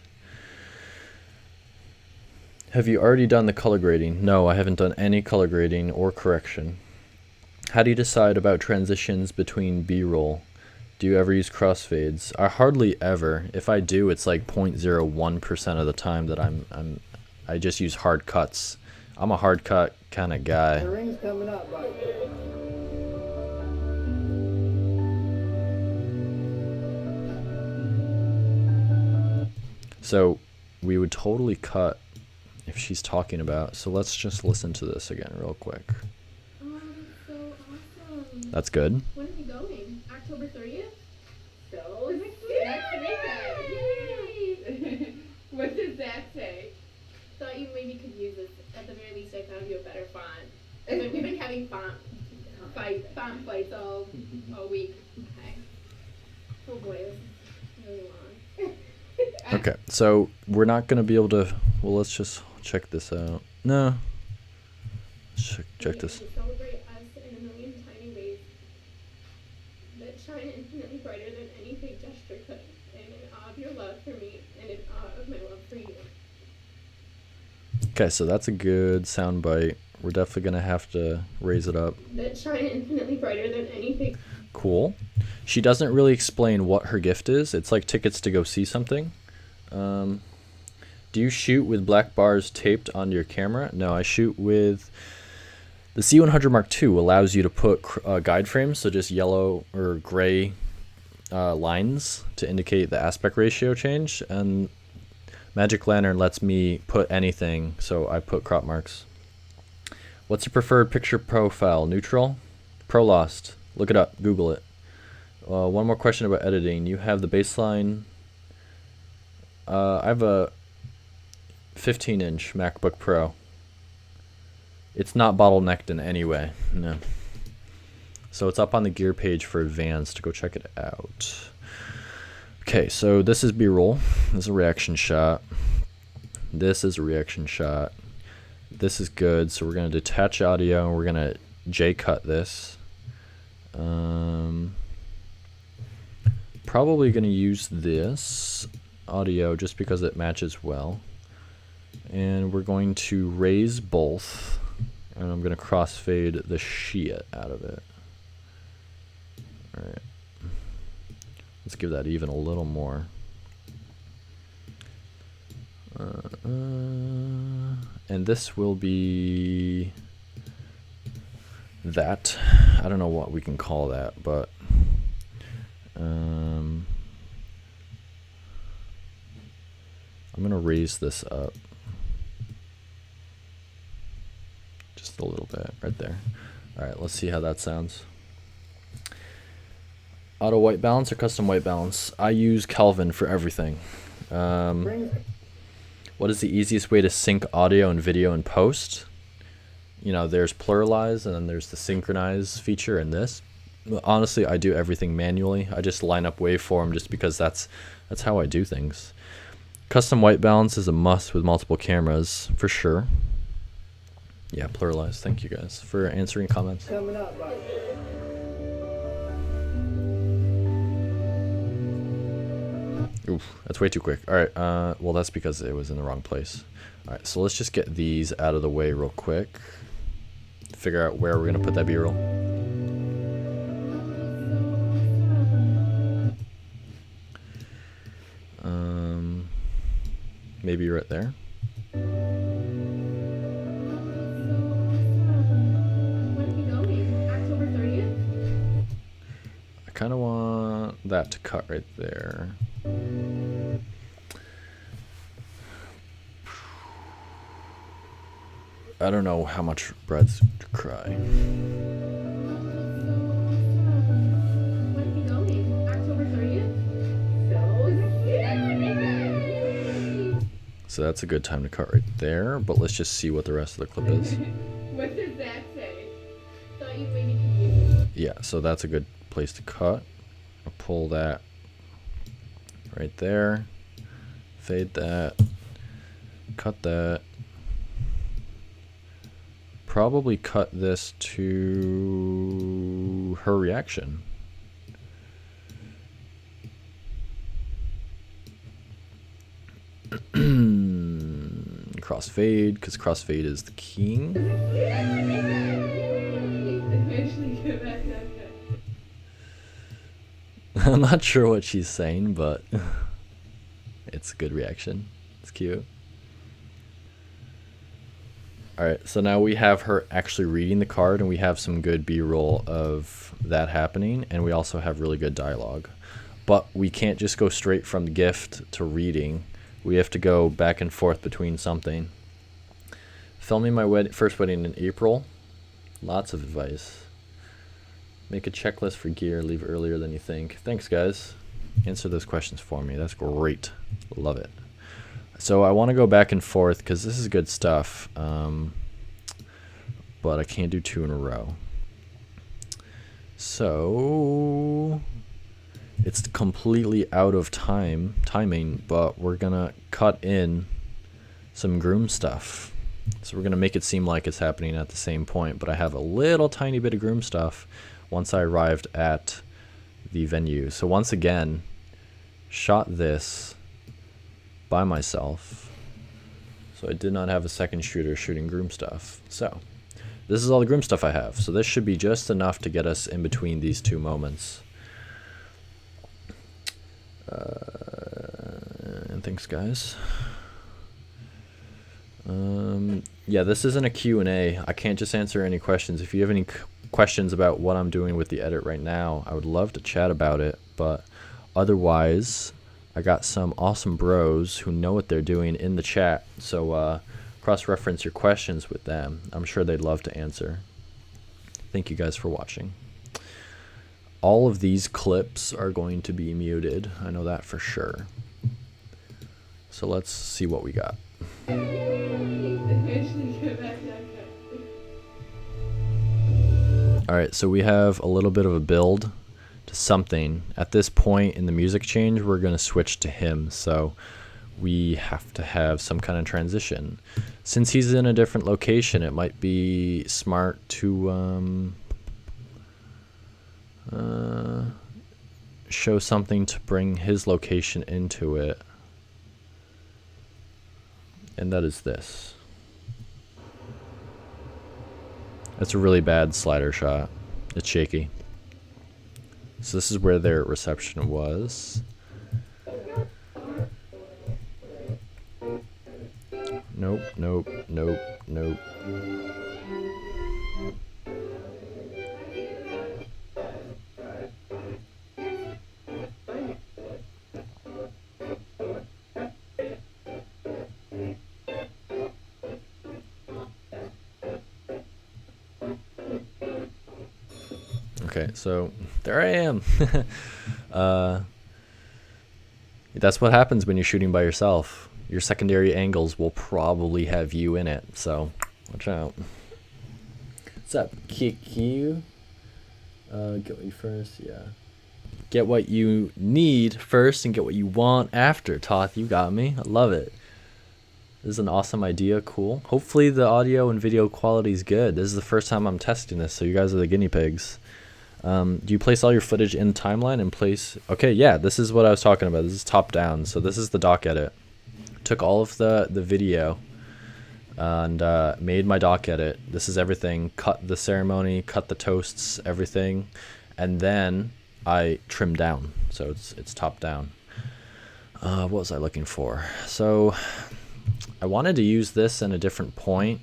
Have you already done the color grading? No, I haven't done any color grading or correction. How do you decide about transitions between B-roll? Do you ever use crossfades? I hardly ever. If I do, it's like 0.01% of the time that I just use hard cuts. I'm a hard cut kind of guy. The ring's coming up, but... So we would totally cut if she's talking about. So let's just listen to this again real quick. Oh, that's so awesome. That's good. When are you going? October 30th? So Next weekend. What does that say? Thought you maybe could use this. At the very least, I found you a better font. We've been having font fights all week. Okay. Oh boy, this is really long. Okay, so we're not going to be able to... Well, let's just check this out. No. Check this. To celebrate us in a million tiny ways that shine infinitely brighter than any big gesture could. And in awe of your love for me, and in awe of my love for you. Okay, so that's a good sound bite. We're definitely going to have to raise it up. That shine infinitely brighter than any big... Cool. She doesn't really explain what her gift is. It's like tickets to go see something. Do you shoot with black bars taped onto your camera? No, I shoot with... The C100 Mark II allows you to put guide frames, so just yellow or gray lines to indicate the aspect ratio change. And Magic Lantern lets me put anything, so I put crop marks. What's your preferred picture profile? Neutral? Prolost. Look it up. Google it. One more question about editing. You have the baseline. I have a 15-inch MacBook Pro. It's not bottlenecked in any way. No. So it's up on the gear page for advanced. Go check it out. Okay, so this is B-roll. This is a reaction shot. This is a reaction shot. This is good. So we're going to detach audio and we're going to J-cut this. Probably going to use this audio just because it matches well. And we're going to raise both. And I'm going to crossfade the shit out of it. Alright. Let's give that even a little more. And this will be that. I don't know what we can call that, but I'm gonna raise this up just a little bit right there. All right, let's see how that sounds. Auto white balance or custom white balance? I use Kelvin for everything. What is the easiest way to sync audio and video in post? You know, there's pluralize and then there's the synchronize feature in this. Honestly, I do everything manually. I just line up waveform just because that's how I do things. Custom white balance is a must with multiple cameras for sure. Yeah, pluralize. Thank you guys for answering comments. Coming up, right? Oof, that's way too quick. All right, well, that's because it was in the wrong place. All right, so let's just get these out of the way real quick. Figure out where we're gonna put that B-roll. Maybe right there. When are we going? October 30th? I kind of want that to cut right there. I don't know how much bread's to cry. When are we going? October 30th? So that's a good time to cut right there, but let's just see what the rest of the clip is. What does that say? Thought you maybe could use it. Yeah, so that's a good place to cut. I'll pull that right there, fade that, cut that. Probably cut this to her reaction. Crossfade, because crossfade is the king. I'm not sure what she's saying, but it's a good reaction. It's cute. Alright, so now we have her actually reading the card, and we have some good B-roll of that happening, and we also have really good dialogue. But we can't just go straight from gift to reading. We have to go back and forth between something. Filming my first wedding in April. Lots of advice. Make a checklist for gear, leave earlier than you think. Thanks, guys. Answer those questions for me. That's great. Love it. So I want to go back and forth because this is good stuff, but I can't do two in a row. So it's completely out of timing, but we're gonna cut in some groom stuff. So we're gonna make it seem like it's happening at the same point, but I have a little tiny bit of groom stuff once I arrived at the venue. So once again, shot this by myself, so I did not have a second shooter shooting groom stuff. So this is all the groom stuff I have, so this should be just enough to get us in between these two moments. And thanks, guys. Yeah, this isn't a Q&A. I can't just answer any questions. If you have any questions about what I'm doing with the edit right now, I would love to chat about it, but otherwise I got some awesome bros who know what they're doing in the chat, so cross-reference your questions with them. I'm sure they'd love to answer. Thank you guys for watching. All of these clips are going to be muted. I know that for sure. So let's see what we got. Alright, so we have a little bit of a build to something. At this point in the music change, we're going to switch to him, so we have to have some kind of transition. Since he's in a different location, it might be smart to show something to bring his location into it. And that is this. That's a really bad slider shot. It's shaky. So this is where their reception was. Nope, nope, nope, nope. Okay, so there I am. That's what happens when you're shooting by yourself. Your secondary angles will probably have you in it, so watch out. What's up, KQ? Get what you first, yeah. Get what you need first and get what you want after. Toth, you got me. I love it. This is an awesome idea. Cool. Hopefully the audio and video quality is good. This is the first time I'm testing this, so you guys are the guinea pigs. Do you place all your footage in timeline and place... Okay, yeah, this is what I was talking about. This is top down. So this is the doc edit. Took all of the video and made my doc edit. This is everything. Cut the ceremony, cut the toasts, everything. And then I trimmed down. So it's top down. What was I looking for? So I wanted to use this in a different point.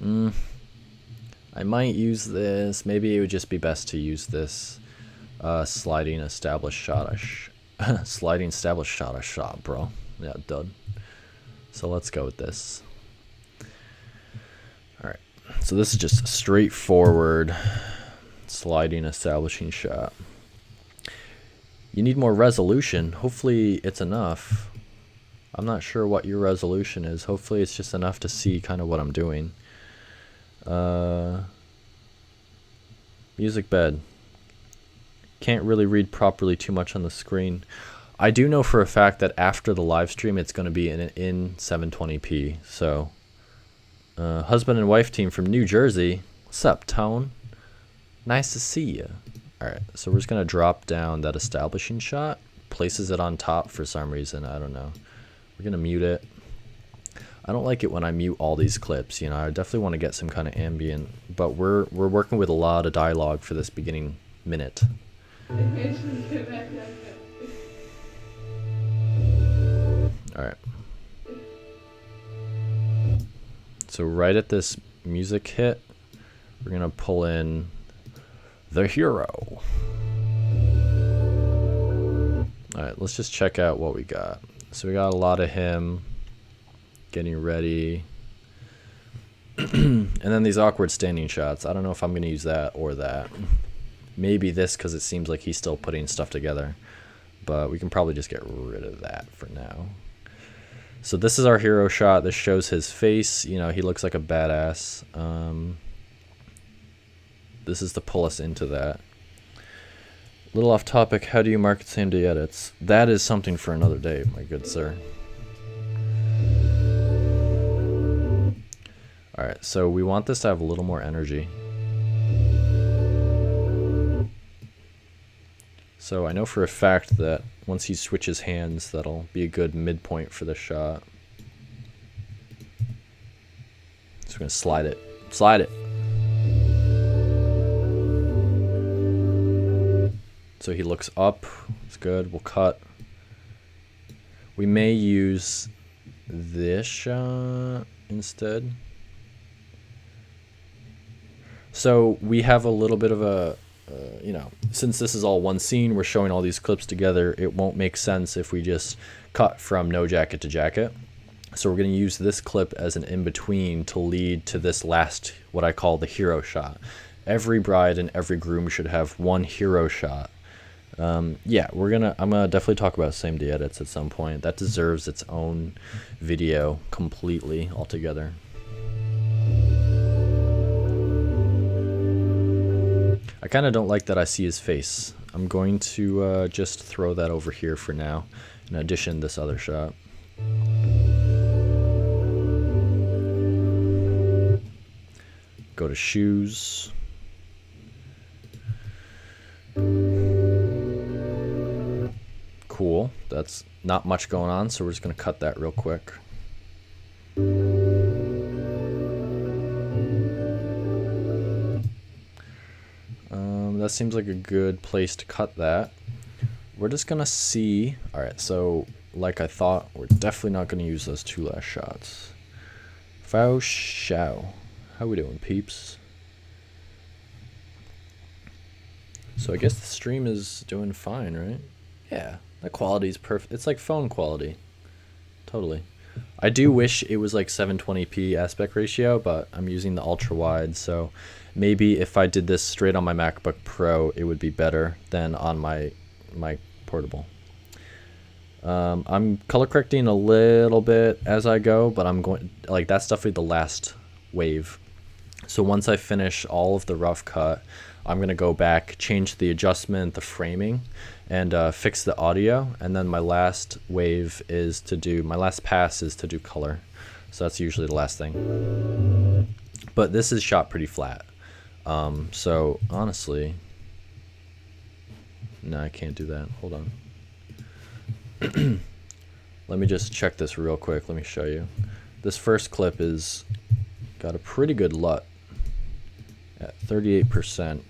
I might use this. Maybe it would just be best to use this sliding established shot. Sliding established shot I shot, bro. Yeah, done. So let's go with this. Alright. So this is just a straightforward sliding establishing shot. You need more resolution. Hopefully it's enough. I'm not sure what your resolution is. Hopefully it's just enough to see kind of what I'm doing. Music bed. Can't really read properly too much on the screen. I do know for a fact that after the live stream it's going to be in 720p. So husband and wife team from New Jersey. What's up, Tone? Nice to see you. Alright, so we're just going to drop down that establishing shot. Places it on top for some reason. I don't know. We're going to mute it. I don't like it when I mute all these clips, you know. I definitely want to get some kind of ambient, but we're working with a lot of dialogue for this beginning minute. All right. So right at this music hit, we're going to pull in the hero. All right, let's just check out what we got. So we got a lot of him getting ready. And then these awkward standing shots. I don't know if I'm going to use that or that. Maybe this because it seems like he's still putting stuff together. But we can probably just get rid of that for now. So this is our hero shot. This shows his face. You know, he looks like a badass. This is to pull us into that. Little off topic, how do you market same-day edits? That is something for another day, my good sir. Alright, so we want this to have a little more energy. So I know for a fact that once he switches hands, that'll be a good midpoint for the shot. So we're going to slide it. Slide it! So he looks up. It's good. We'll cut. We may use this shot instead. So we have a little bit of a, you know, since this is all one scene, we're showing all these clips together, it won't make sense if we just cut from no jacket to jacket. So we're going to use this clip as an in-between to lead to this last, what I call the hero shot. Every bride and every groom should have one hero shot. Yeah, I'm gonna definitely talk about same-day edits at some point. That deserves its own video completely altogether. I kind of don't like that I see his face. I'm going to just throw that over here for now, in addition to this other shot. Go to shoes. Cool. That's not much going on, so we're just going to cut that real quick. That seems like a good place to cut that. We're just going to see... Alright, so like I thought, we're definitely not going to use those 2 last shots. Fao Shao. How we doing, peeps? So I guess the stream is doing fine, right? Yeah, the quality's perfect. It's like phone quality. Totally. I do wish it was like 720p aspect ratio, but I'm using the ultra wide, so maybe if I did this straight on my MacBook Pro, it would be better than on my portable. I'm color correcting a little bit as I go, but I'm going, like, that's definitely the last wave. So once I finish all of the rough cut, I'm going to go back, change the adjustment, the framing, and fix the audio. And then my last wave is to do, my last pass is to do color. So that's usually the last thing. But this is shot pretty flat. So honestly, no, I can't do that. Hold on. Let me just check this real quick. Let me show you. This first clip is got a pretty good LUT at 38%.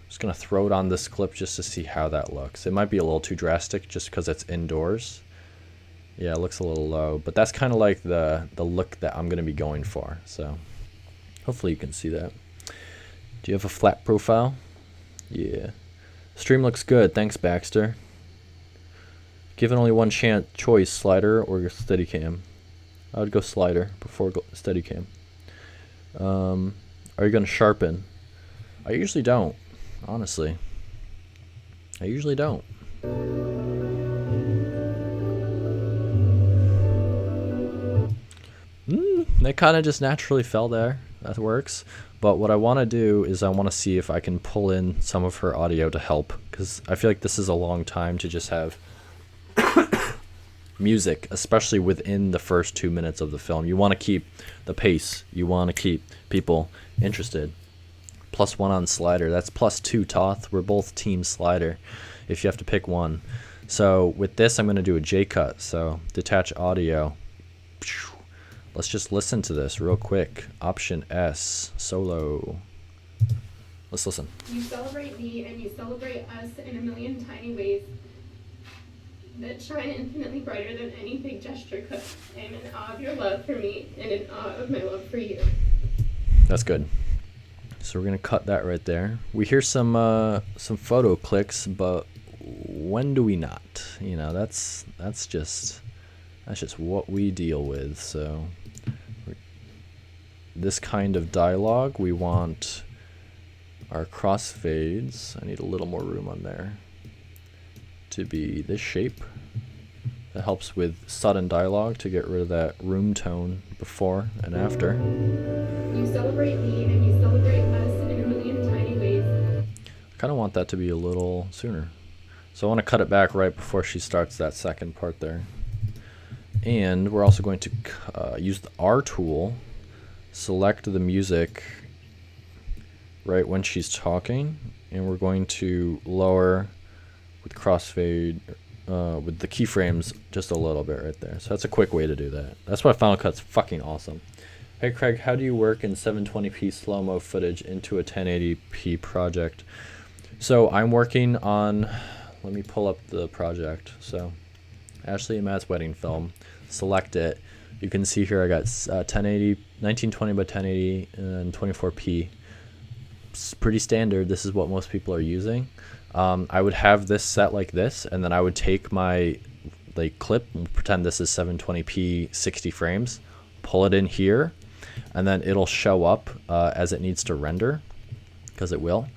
Just gonna throw it on this clip just to see how that looks. It might be a little too drastic just because it's indoors. Yeah, it looks a little low, but that's kind of like the look that I'm gonna be going for. So hopefully you can see that. Do you have a flat profile? Yeah. Stream looks good. Thanks, Baxter. Given only one choice, slider or Steadicam? I would go slider before Steadicam. Are you gonna sharpen? I usually don't. Honestly, I usually don't. They kind of just naturally fell there. That works. But what I want to do is I want to see if I can pull in some of her audio to help, because I feel like this is a long time to just have music, especially within the first 2 minutes of the film. You want to keep the pace. You want to keep people interested. +1 on slider. That's +2, Toth. We're both team slider if you have to pick one. So with this, I'm going to do a J-cut. So detach audio. Let's just listen to this real quick. Option S, solo. Let's listen. You celebrate me and you celebrate us in a million tiny ways that shine infinitely brighter than any big gesture could. I am in awe of your love for me and in awe of my love for you. That's good. So we're gonna cut that right there. We hear some photo clicks, but when do we not? You know, that's just what we deal with. So this kind of dialogue, we want our crossfades. I need a little more room on there to be this shape. That helps with sudden dialogue to get rid of that room tone before and after. You celebrate me and you celebrate us in a million tiny ways. I kind of want that to be a little sooner. So I want to cut it back right before she starts that second part there. And we're also going to use the R tool, select the music right when she's talking, and we're going to lower with crossfade with the keyframes just a little bit right there. So that's a quick way to do that. That's why Final Cut's fucking awesome. Hey Craig, how do you work in 720p slow-mo footage into a 1080p project? So I'm working on, let me pull up the project. So Ashley and Matt's wedding film, select it. You can see here I got 1080, 1920 by 1080 and 24p. It's pretty standard. This is what most people are using. I would have this set like this, and then I would take my clip and pretend this is 720p 60 frames, pull it in here, and then it'll show up as it needs to render, because it will.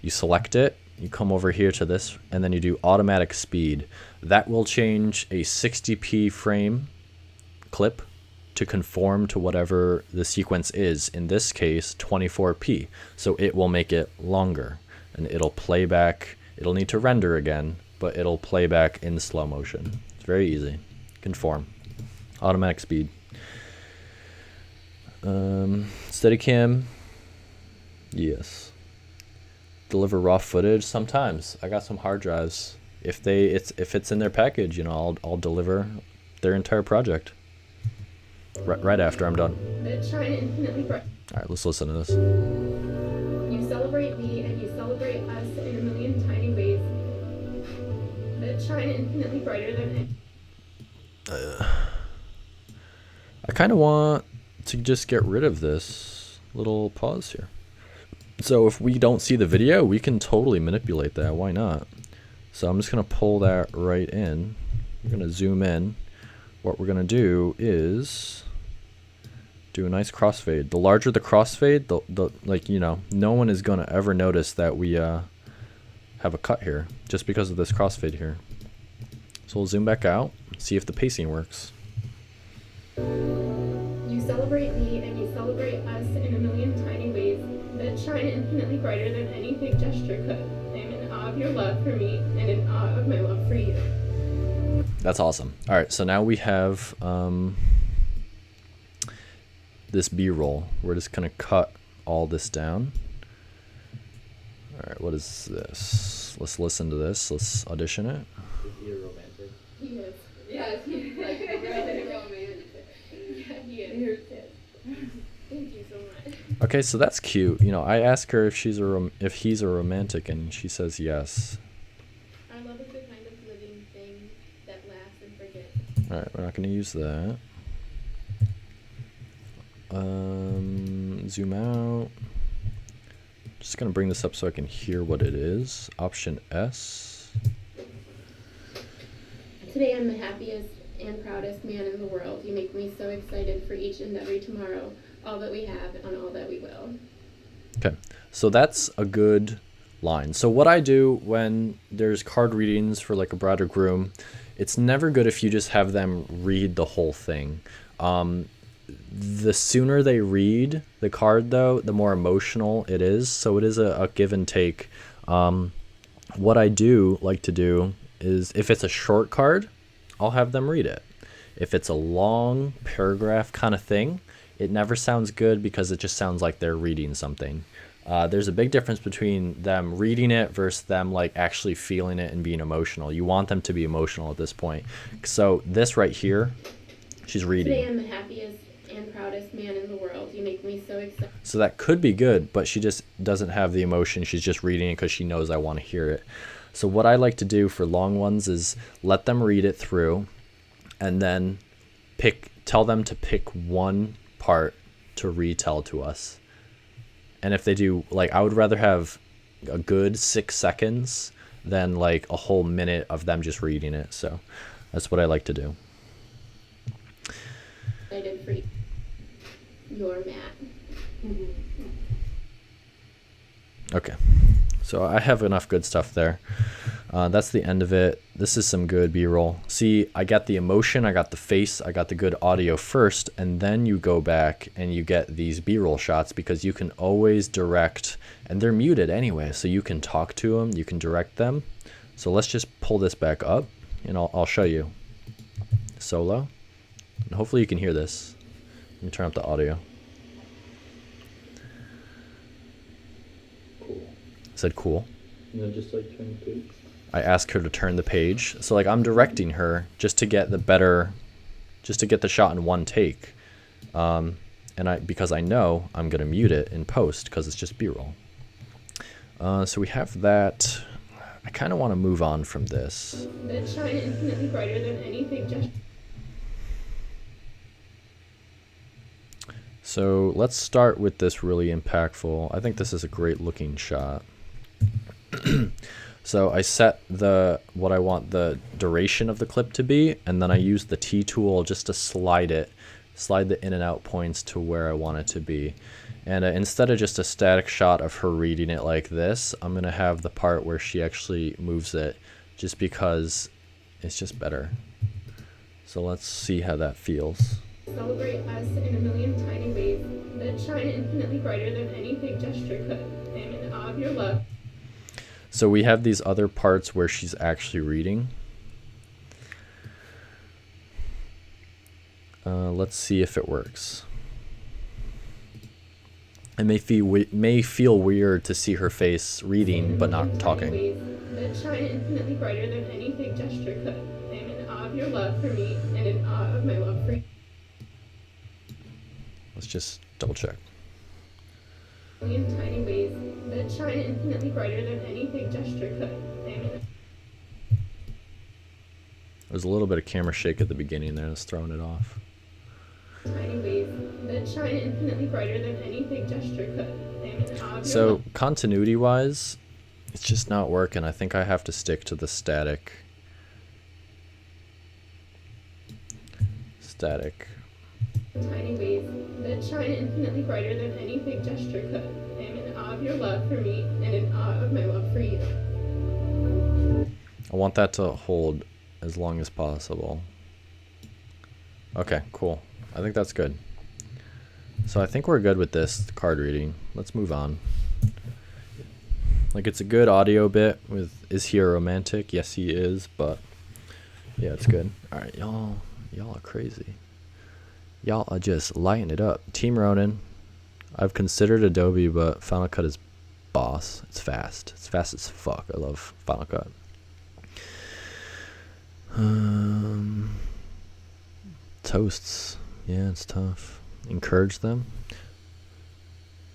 You select it, you come over here to this, and then you do automatic speed. That will change a 60p frame clip to conform to whatever the sequence is, in this case 24p, so it will make it longer, and it'll play back. It'll need to render again, but it'll play back in slow motion. It's very easy. Conform. Automatic speed. Steadicam. Yes. Deliver raw footage. Sometimes I got some hard drives. If it's in their package, you know, I'll deliver their entire project right after I'm done. That shine infinitely bright. All right, let's listen to this. You celebrate me and you celebrate us in a million tiny ways that shine infinitely brighter than I kind of want to just get rid of this little pause here. So if we don't see the video, we can totally manipulate that. Why not? So I'm just going to pull that right in. We're going to zoom in. What we're going to do is do a nice crossfade. The larger the crossfade, the like, you know, no one is going to ever notice that we have a cut here just because of this crossfade here. So we'll zoom back out, see if the pacing works. You celebrate me and you celebrate us in a million tiny ways that shine infinitely brighter than any big gesture could. I am in awe of your love for me and in awe of my love for you. That's awesome. All right, so now we have this B-roll. We're just gonna cut all this down. All right, what is this? Let's listen to this. Let's audition it. Is he a romantic? He is. Yes, he's like really romantic. Yeah, he is. Thank you so much. Okay, so that's cute. You know, I asked her if she's if he's a romantic, and she says yes. Our love is the kind of living thing that lasts and forgets. All right, we're not gonna use that. Zoom out. Just gonna bring this up so I can hear what it is. Option S. Today I'm the happiest and proudest man in the world. You make me so excited for each and every tomorrow, all that we have and all that we will. Okay, so that's a good line. So what I do when there's card readings for like a bride or groom, it's never good if you just have them read the whole thing. The sooner they read the card, though, the more emotional it is. So it is a give and take. What I do like to do is if it's a short card, I'll have them read it. If it's a long paragraph kind of thing, it never sounds good because it just sounds like they're reading something. There's a big difference between them reading it versus them like actually feeling it and being emotional. You want them to be emotional at this point. So this right here, she's reading. Today I'm the happiest and proudest man in the world. You make me so excited. So that could be good, but she just doesn't have the emotion. She's just reading it because she knows I want to hear it. So what I like to do for long ones is let them read it through and then tell them to pick one part to retell to us. And if they do, like, I would rather have a good 6 seconds than like a whole minute of them just reading it. So that's what I like to do. Excited for your Matt. Okay, so I have enough good stuff there. That's the end of it. This is some good B-roll. See, I got the emotion, I got the face, I got the good audio first, and then you go back and you get these B-roll shots because you can always direct, and they're muted anyway, so you can talk to them, you can direct them. So let's just pull this back up, and I'll show you. Solo. And hopefully you can hear this. Let me turn up the audio. Cool. Said cool. And then just like turn the page. I ask her to turn the page. So like I'm directing her just to get the shot in one take. And because I know I'm gonna mute it in post because it's just B-roll. So we have that. I kind of want to move on from this. That shine infinitely brighter than any big gesture. So let's start with this really impactful. I think this is a great looking shot. So I set what I want the duration of the clip to be, and then I use the T tool just to slide the in and out points to where I want it to be. And instead of just a static shot of her reading it like this, I'm going to have the part where she actually moves it just because it's just better. So let's see how that feels. Celebrate us in a million tiny ways that shine infinitely brighter than any big gesture could. I am in awe of your love. So we have these other parts where she's actually reading. Let's see if it works. It may feel weird to see her face reading but not talking. That shine infinitely brighter than any big gesture could. I am in awe of your love for me and in awe of my love for you. Let's just double check. In tiny ways that shine infinitely brighter than any big gesture could. I am in There's a little bit of camera shake at the beginning there that's throwing it off. Tiny ways that shine infinitely brighter than any big gesture could. I am in awe of your So love. continuity wise, it's just not working. I think I have to stick to the static. Tiny ways that shine infinitely brighter than any big gesture could. I am in awe of your love for me and in awe of my love for you. I want that to hold as long as possible. Okay, cool. I think that's good. So I think we're good with this card reading. Let's move on. Like, it's a good audio bit with, is he a romantic? Yes, he is, but yeah, it's good. All right, y'all are crazy. Y'all are just lighting it up. Team Ronin. I've considered Adobe, but Final Cut is boss. It's fast. It's fast as fuck. I love Final Cut. Toasts. Yeah, it's tough. Encourage them.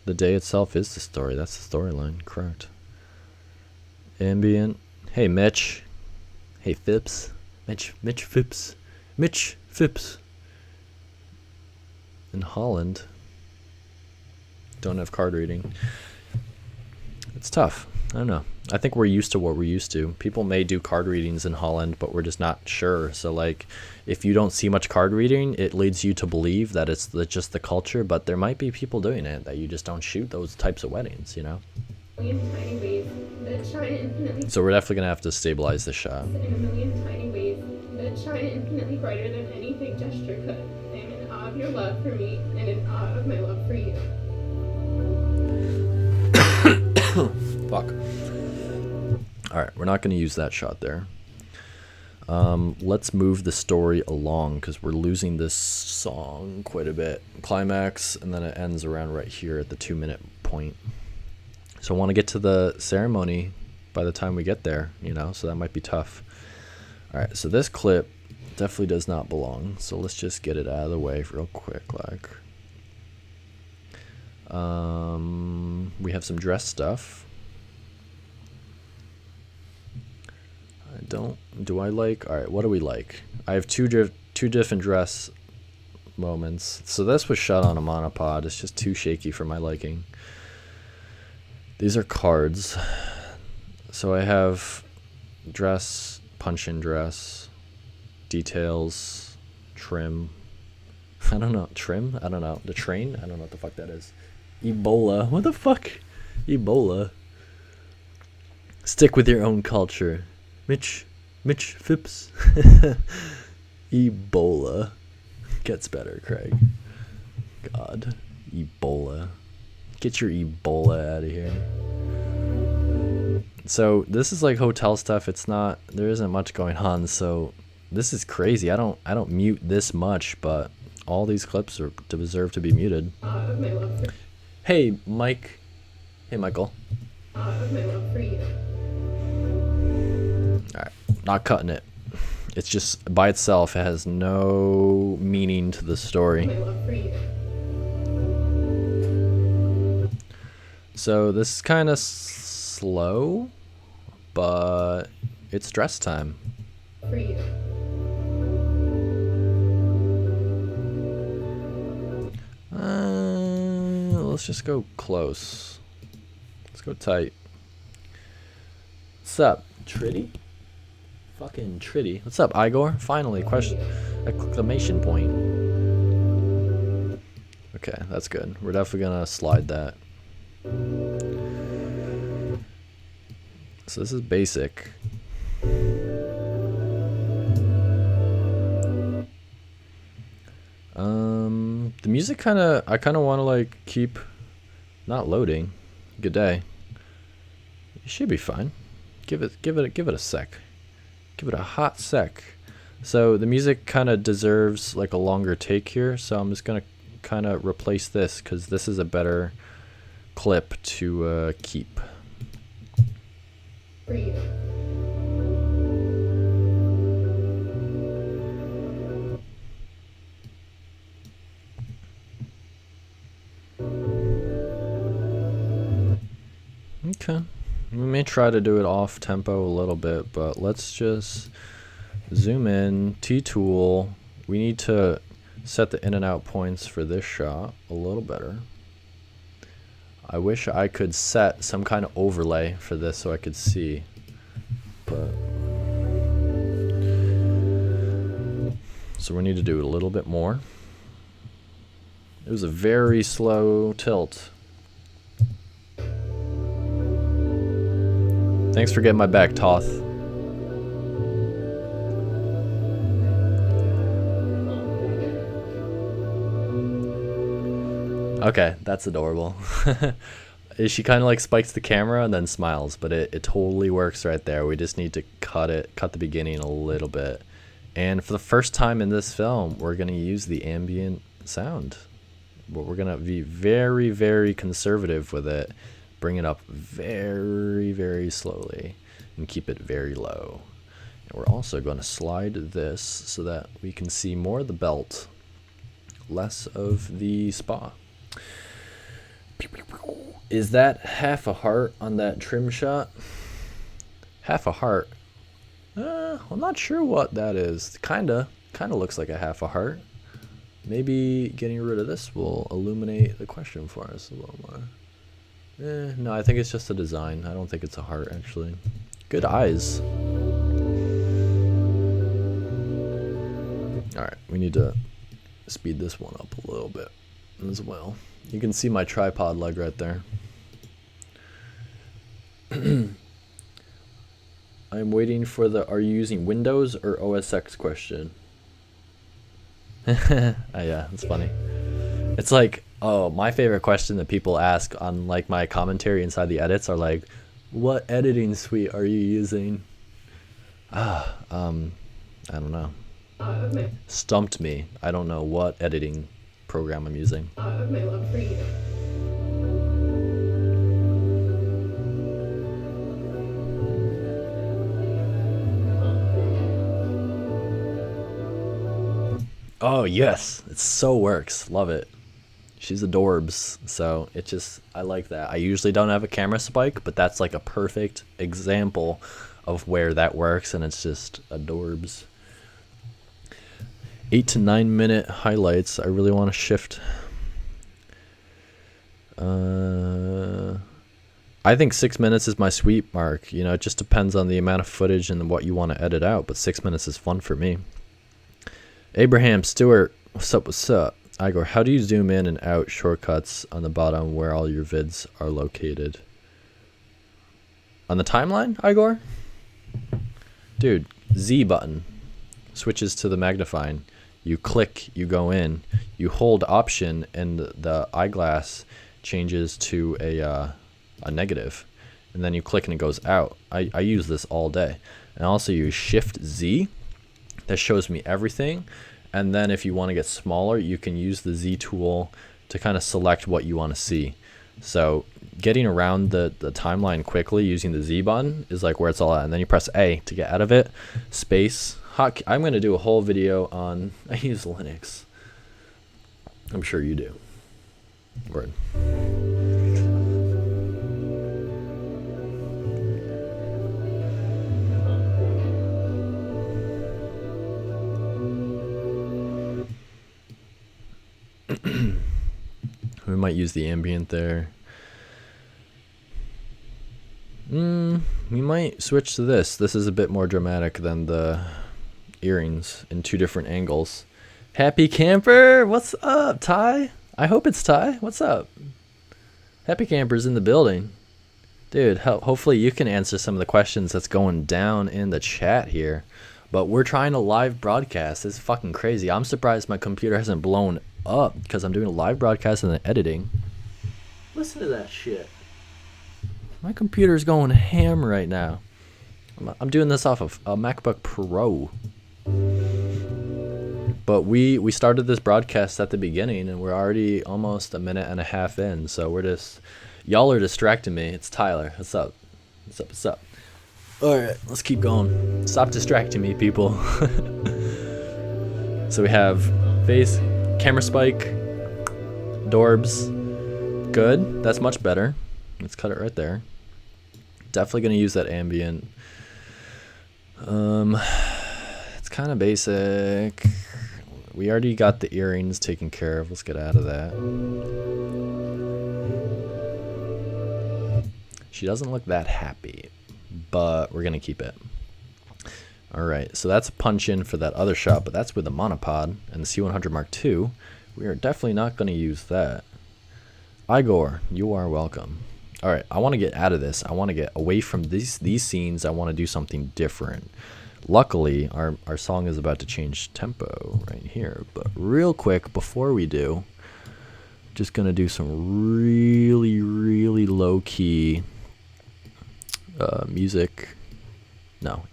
The day itself is the story. That's the storyline. Correct. Ambient. Hey, Mitch. Hey, Phipps. Mitch Phipps. Mitch Phipps. In Holland. Don't have card reading. It's tough. I don't know. I think we're used to what we're used to. People may do card readings in Holland, but we're just not sure. So, like, if you don't see much card reading, it leads you to believe that it's just the culture, but there might be people doing it, that you just don't shoot those types of weddings, you know? Million tiny ways that shine infinitely So we're definitely going to have to stabilize the shot. in a million tiny ways that shine infinitely brighter than any big gesture could. I am in awe of your love for me and in awe of my love for you. Fuck. Alright, we're not going to use that shot there. Let's move the story along, because we're losing this song quite a bit. Climax, and then it ends around right here at the 2-minute point. So I want to get to the ceremony by the time we get there, you know, so that might be tough. Alright, so this clip definitely does not belong, so let's just get it out of the way real quick, like. We have some dress stuff. Do I like? All right, what do we like? I have two different dress moments. So this was shot on a monopod. It's just too shaky for my liking. These are cards. So I have dress, punch-in dress, details, trim. I don't know. Trim? I don't know. The train? I don't know what the fuck that is. Ebola. What the fuck? Ebola. Stick with your own culture. Mitch Phipps. Ebola. Gets better, Craig. God. Ebola. Get your Ebola out of here. So this is like hotel stuff. It's not, there isn't much going on, so this is crazy. I don't mute this much, but all these clips are deserve to be muted. Of my love for Hey, Mike. Hey, Michael. of my love for you. Alright, not cutting it. It's just, by itself, it has no meaning to the story. My love for you. So this is kind of slow, but it's dress time. For you. Let's just go close. Let's go tight. What's up, Tritty? Fucking Tritty. What's up, Igor? Finally, question, exclamation point. Okay, that's good. We're definitely gonna slide that. So this is basic. The music I kinda wanna like keep not loading. Good day. It should be fine. Give it a sec. Give it a hot sec. So the music kinda deserves like a longer take here, so I'm just gonna kinda replace this, cause this is a better clip to keep. For you. Okay. We may try to do it off tempo a little bit, but let's just Zoom in, T-tool. We need to set the in and out points for this shot a little better. I wish I could set some kind of overlay for this so I could see, but so we need to do a little bit more. It was a very slow tilt. Thanks for getting my back, Toth. Okay, that's adorable. She kind of like spikes the camera and then smiles, but it totally works right there. We just need to cut the beginning a little bit. And for the first time in this film, we're going to use the ambient sound. But we're going to be very, very conservative with it. Bring it up very, very slowly and keep it very low. And we're also going to slide this so that we can see more of the belt, less of the spa. Is that half a heart on that trim shot? Half a heart? I'm not sure what that is. Kinda looks like a half a heart. Maybe getting rid of this will illuminate the question for us a little more. No, I think it's just a design. I don't think it's a heart, actually. Good eyes. Alright, we need to speed this one up a little bit as well. You can see my tripod leg right there. I'm waiting for the are you using Windows or OS X question. Oh, yeah, it's funny. It's like, oh, my favorite question that people ask on like my commentary inside the edits are like, what editing suite are you using? I don't know. Stumped me. I don't know what editing program I'm using. My love for you. Oh yes, it so works. Love it. She's adorbs, so it just, I like that. I usually don't have a camera spike, but that's like a perfect example of where that works, and it's just adorbs. 8 to 9 minute highlights. I really want to shift. I think 6 minutes is my sweet mark. You know, it just depends on the amount of footage and what you want to edit out, but 6 minutes is fun for me. Abraham Stewart, what's up, what's up? Igor, how do you zoom in and out shortcuts on the bottom where all your vids are located? On the timeline, Igor? Dude, Z button switches to the magnifying. You click, you go in, you hold option, and the eyeglass changes to a negative. And then you click and it goes out. I use this all day. And I also use Shift Z. That shows me everything. And then if you want to get smaller, you can use the Z tool to kind of select what you want to see. So getting around the timeline quickly using the Z button is like where it's all at. And then you press A to get out of it. Space. I'm going to do a whole video on, I use Linux. I'm sure you do. Word. We might use the ambient there. We might switch to this. This is a bit more dramatic than the earrings in two different angles. Happy Camper, what's up, Ty? I hope it's Ty. What's up? Happy Camper's in the building. Dude, hopefully you can answer some of the questions that's going down in the chat here. But we're trying to live broadcast. It's fucking crazy. I'm surprised my computer hasn't blown up because I'm doing a live broadcast and then editing. Listen to that shit. My computer's going ham right now. I'm doing this off of a MacBook Pro. But we started this broadcast at the beginning and we're already almost a minute and a half in. So we're just, y'all are distracting me. It's Tyler. What's up? What's up? What's up? All right, let's keep going. Stop distracting me, people. So we have face, camera spike, Dorbs. Good. That's much better. Let's cut it right there. Definitely going to use that ambient. It's kind of basic. We already got the earrings taken care of. Let's get out of that. She doesn't look that happy, but we're going to keep it. All right, so that's a punch in for that other shot, but that's with the monopod and the C100 Mark II. We are definitely not going to use that. Igor, you are welcome. All right, I want to get out of this. I want to get away from these scenes. I want to do something different. Luckily, our song is about to change tempo right here. But real quick, before we do, just going to do some really, really low-key music. No,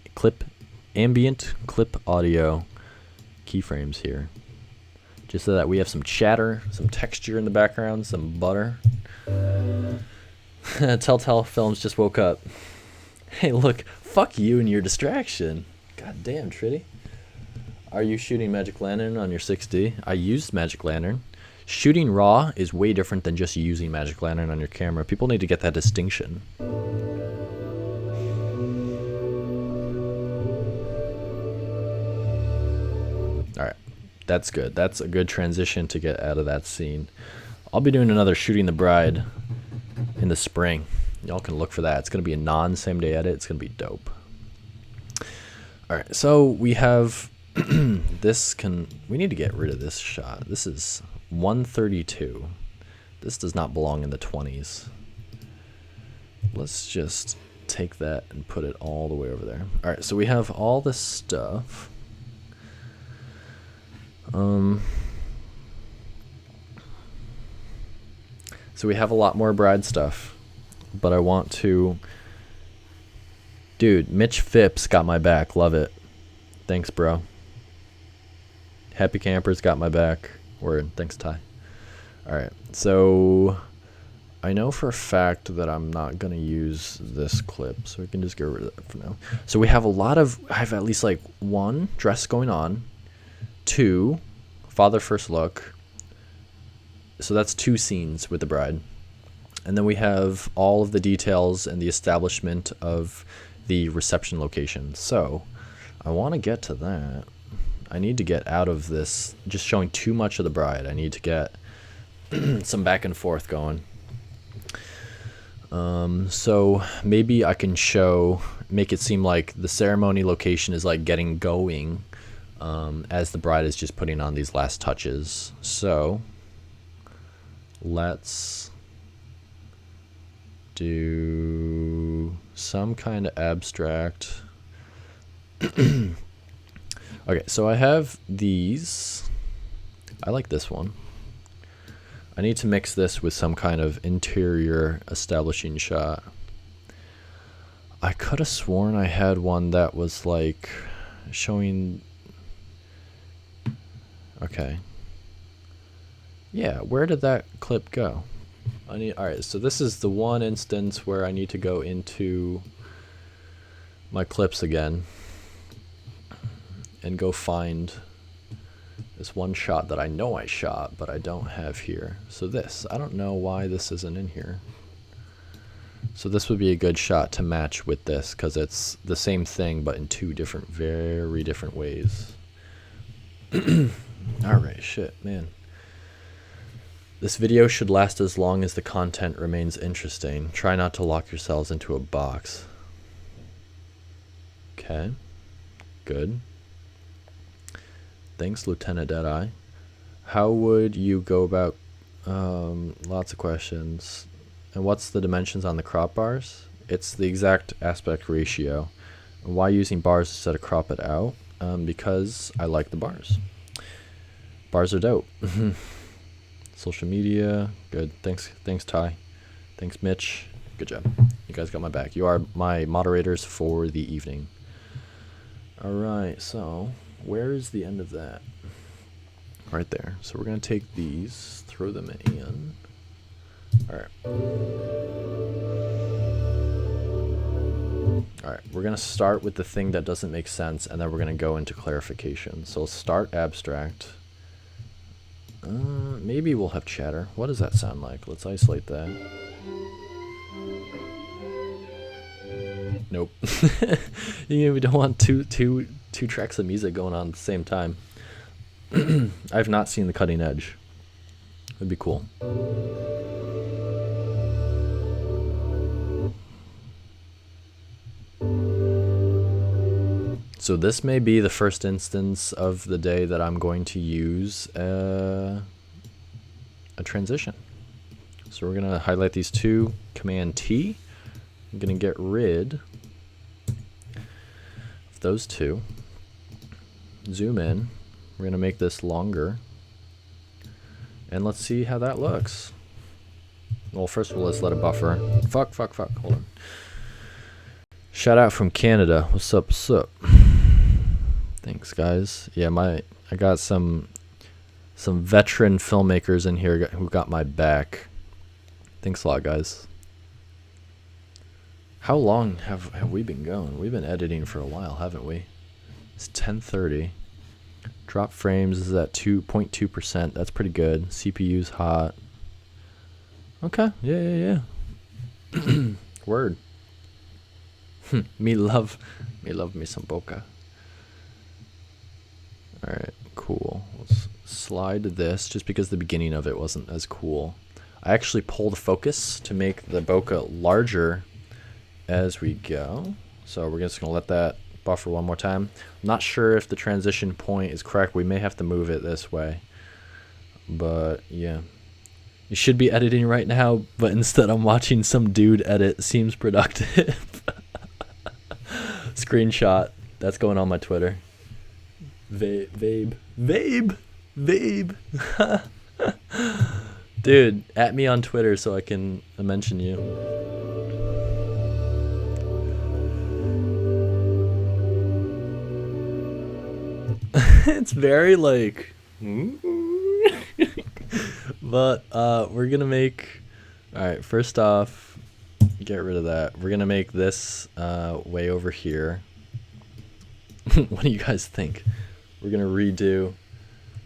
ambient clip audio keyframes here. Just so that we have some chatter, some texture in the background, some butter. Telltale Films just woke up. Hey, look, fuck you and your distraction. God damn, Tritty. Are you shooting Magic Lantern on your 6D? I used Magic Lantern. Shooting RAW is way different than just using Magic Lantern on your camera. People need to get that distinction. Alright, that's good. That's a good transition to get out of that scene. I'll be doing another Shooting the Bride in the spring. Y'all can look for that. It's going to be a non-same day edit. It's going to be dope. Alright, so we have we need to get rid of this shot. This is 132. This does not belong in the 20s. Let's just take that and put it all the way over there. Alright, so we have all this stuff. So we have a lot more bride stuff, but I want to... Dude, Mitch Phipps got my back. Love it. Thanks, bro. Happy Campers got my back. Word. Thanks, Ty. Alright, so I know for a fact that I'm not going to use this clip, so we can just get rid of that for now. So we have a lot of... I have at least like 1, dress going on. 2, father first look. So that's 2 scenes with the bride. And then we have all of the details and the establishment of the reception location. So I want to get to that. I need to get out of this just showing too much of the bride. I need to get some back and forth going. So maybe I can make it seem like the ceremony location is like getting going as the bride is just putting on these last touches. So let's do some kind of abstract. Okay, so I have these. I like this one. I need to mix this with some kind of interior establishing shot. I could have sworn I had one that was like showing... Okay. Yeah, where did that clip go? Alright, so this is the one instance where I need to go into my clips again and go find this one shot that I know I shot, but I don't have here. So this, I don't know why this isn't in here. So this would be a good shot to match with this, because it's the same thing, but in 2 different, very different ways. Alright, shit, man. This video should last as long as the content remains interesting. Try not to lock yourselves into a box. Okay. Good. Thanks, Lieutenant Deadeye. How would you go about... lots of questions. And what's the dimensions on the crop bars? It's the exact aspect ratio. And why using bars instead of crop it out? Because I like the bars. Bars are dope. Social media, good. Thanks, Ty. Thanks, Mitch. Good job. You guys got my back. You are my moderators for the evening. Alright, so where is the end of that? Right there. So we're going to take these, throw them in. Alright. Alright, we're going to start with the thing that doesn't make sense, and then we're going to go into clarification. So start abstract. Maybe we'll have chatter. What does that sound like? Let's isolate that. Nope. We don't want too 2 tracks of music going on at the same time. I've not seen The Cutting Edge. It'd be cool. So this may be the first instance of the day that I'm going to use a transition. So we're going to highlight these 2, Command T. I'm going to get rid of those 2. Zoom in. We're going to make this longer. And let's see how that looks. Well, first of all, let's let it buffer. Fuck. Hold on. Shout out from Canada. What's up? Thanks, guys. Yeah, I got some veteran filmmakers in here who got my back. Thanks a lot, guys. How long have we been going? We've been editing for a while, haven't we? It's 10:30. Drop frames is at 2.2%. That's pretty good. CPU's hot. Okay. Yeah. Word. me love me some bokeh. Alright, cool. Let's slide this just because the beginning of it wasn't as cool. I actually pulled focus to make the bokeh larger as we go. So we're just going to let that buffer one more time. I'm not sure if the transition point is correct. We may have to move it this way. But yeah. You should be editing right now, but instead I'm watching some dude edit. Seems productive. Screenshot. That's going on my Twitter. Vabe. Dude, at me on Twitter so I can mention you. It's very like but we're gonna make, alright, first off, get rid of that. We're gonna make this way over here. What do you guys think? We're gonna redo.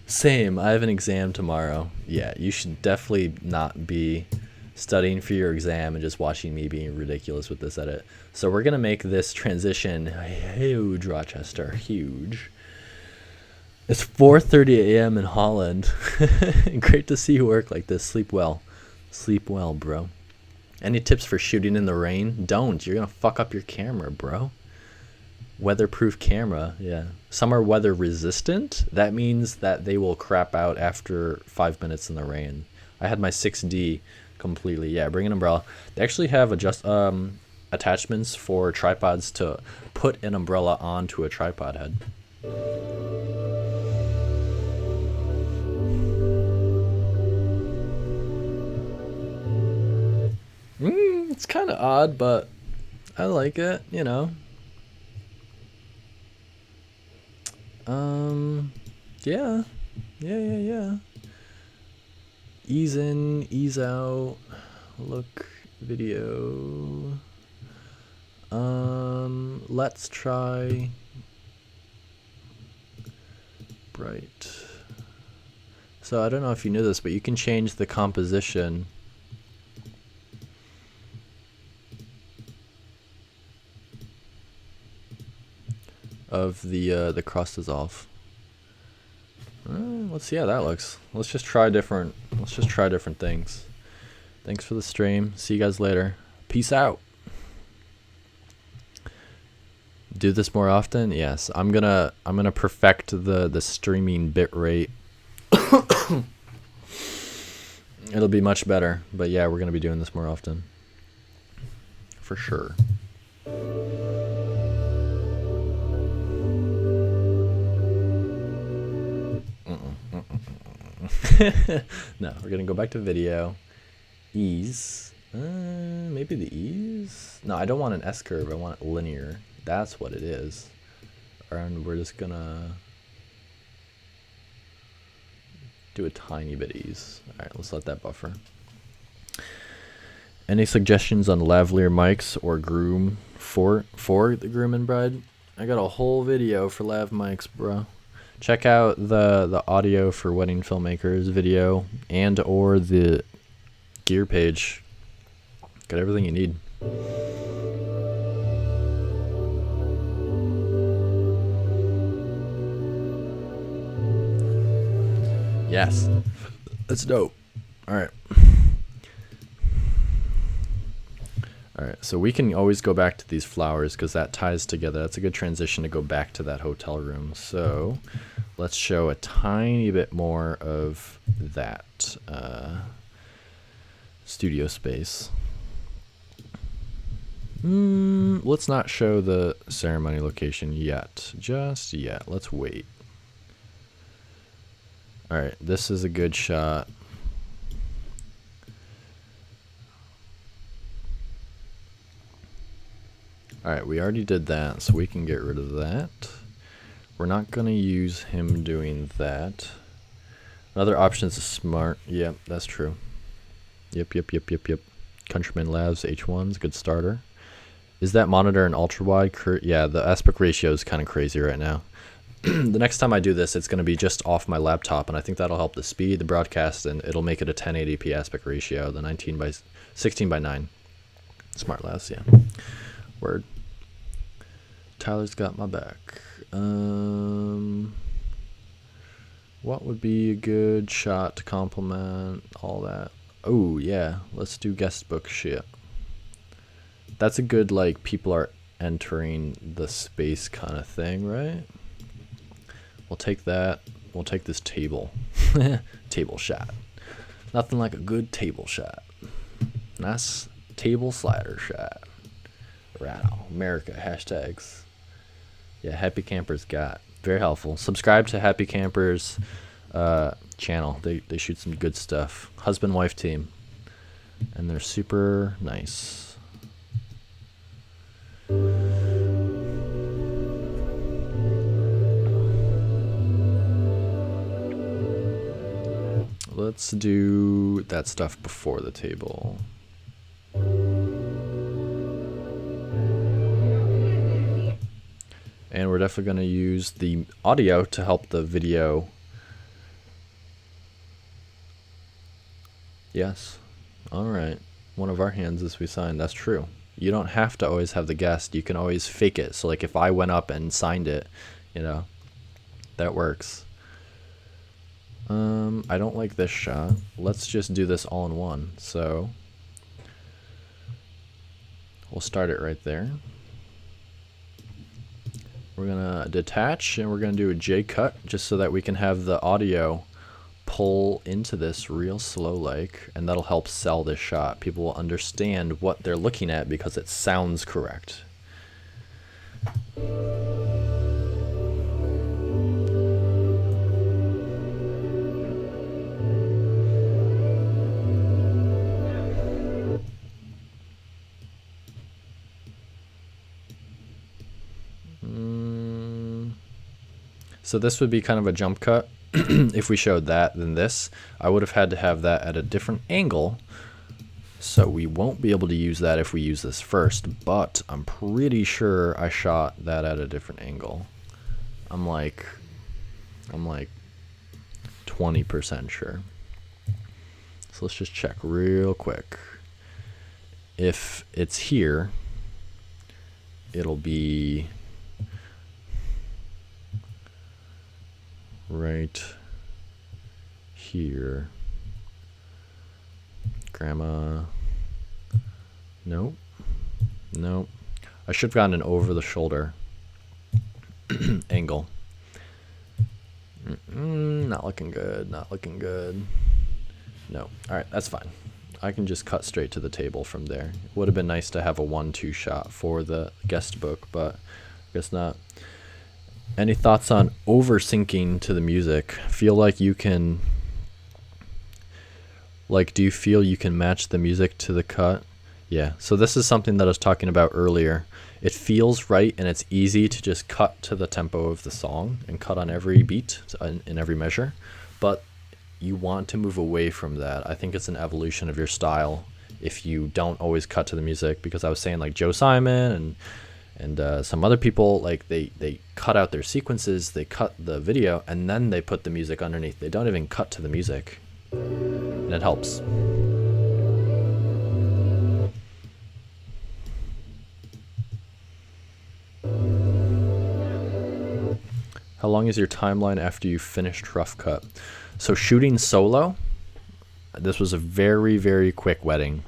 Same, I have an exam tomorrow. Yeah, you should definitely not be studying for your exam and just watching me being ridiculous with this edit. So we're gonna make this transition huge, Rochester, huge. It's 4:30 a.m. in Holland. Great to see you work like this. Sleep well. Sleep well, bro. Any tips for shooting in the rain? Don't. You're gonna fuck up your camera, bro. Weatherproof camera, yeah. Some are weather resistant. That means that they will crap out after 5 minutes in the rain. I had my 6D completely. Yeah, bring an umbrella. They actually have attachments for tripods to put an umbrella onto a tripod head. It's kind of odd, but I like it, you know. Yeah. Ease in, ease out. Look, video. Let's try bright. So I don't know if you knew this, but you can change the composition of the cross dissolve. Let's see how that looks. Let's just try different things. Thanks for the stream. See you guys later. Peace out. Do this more often? Yes. I'm gonna perfect the streaming bit rate. It'll be much better. But yeah, we're gonna be doing this more often. For sure. No, we're gonna go back to video. Ease. Maybe the ease? No, I don't want an S curve. I want it linear. That's what it is. And we're just gonna do a tiny bit ease. Alright, let's let that buffer. Any suggestions on lavalier mics or groom for the groom and bride? I got a whole video for lav mics, bro. Check out the audio for wedding filmmakers video and or the gear page. Got everything you need. Yes. That's dope. All right. All right, so we can always go back to these flowers because that ties together. That's a good transition to go back to that hotel room. So let's show a tiny bit more of that studio space. Let's not show the ceremony location yet. Just yet. Let's wait. All right, this is a good shot. All right, we already did that, so we can get rid of that. We're not going to use him doing that. Another option is a smart. Yep, that's true. Yep. Countryman Labs H1's good starter. Is that monitor an ultra wide? Yeah, the aspect ratio is kind of crazy right now. The next time I do this, it's going to be just off my laptop, and I think that'll help the speed, the broadcast, and it'll make it a 1080p aspect ratio, the 16:9. Smart Labs, yeah. Word. Tyler's got my back. What would be a good shot to complement all that? Oh, yeah. Let's do guest book shit. That's a good, like, people are entering the space kind of thing, right? We'll take that. We'll take this table. Table shot. Nothing like a good table shot. Nice table slider shot. Right on. America. Hashtags. Yeah, Happy Campers got. Very helpful. Subscribe to Happy Campers channel. They shoot some good stuff. Husband-wife team. And they're super nice. Let's do that stuff before the table. And we're definitely going to use the audio to help the video. Yes. All right. One of our hands as we sign. That's true. You don't have to always have the guest. You can always fake it. So like if I went up and signed it, you know, that works. I don't like this shot. Let's just do this all in one. So we'll start it right there. We're gonna detach and we're gonna do a J cut just so that we can have the audio pull into this real slow like, and that'll help sell this shot. People will understand what they're looking at because it sounds correct. So this would be kind of a jump cut. If we showed that, then this, I would have had to have that at a different angle. So we won't be able to use that if we use this first, but I'm pretty sure I shot that at a different angle. I'm like 20% sure. So let's just check real quick. If it's here, it'll be right here. Grandma. Nope. Nope. I should have gotten an over the shoulder angle. Not looking good. Not looking good. No. Alright, that's fine. I can just cut straight to the table from there. It would have been nice to have a 1-2 shot for the guest book, but I guess not. Any thoughts on over syncing to the music? Feel like you can, like, do you feel you can match the music to the cut? Yeah, so this is something that I was talking about earlier. It feels right and it's easy to just cut to the tempo of the song and cut on every beat in every measure, but you want to move away from that. I think it's an evolution of your style if you don't always cut to the music, because I was saying like Joe Simon and some other people, like they cut out their sequences, they cut the video, and then they put the music underneath. They don't even cut to the music, and it helps. How long is your timeline after you finished rough cut? So shooting solo, this was a very, very quick wedding.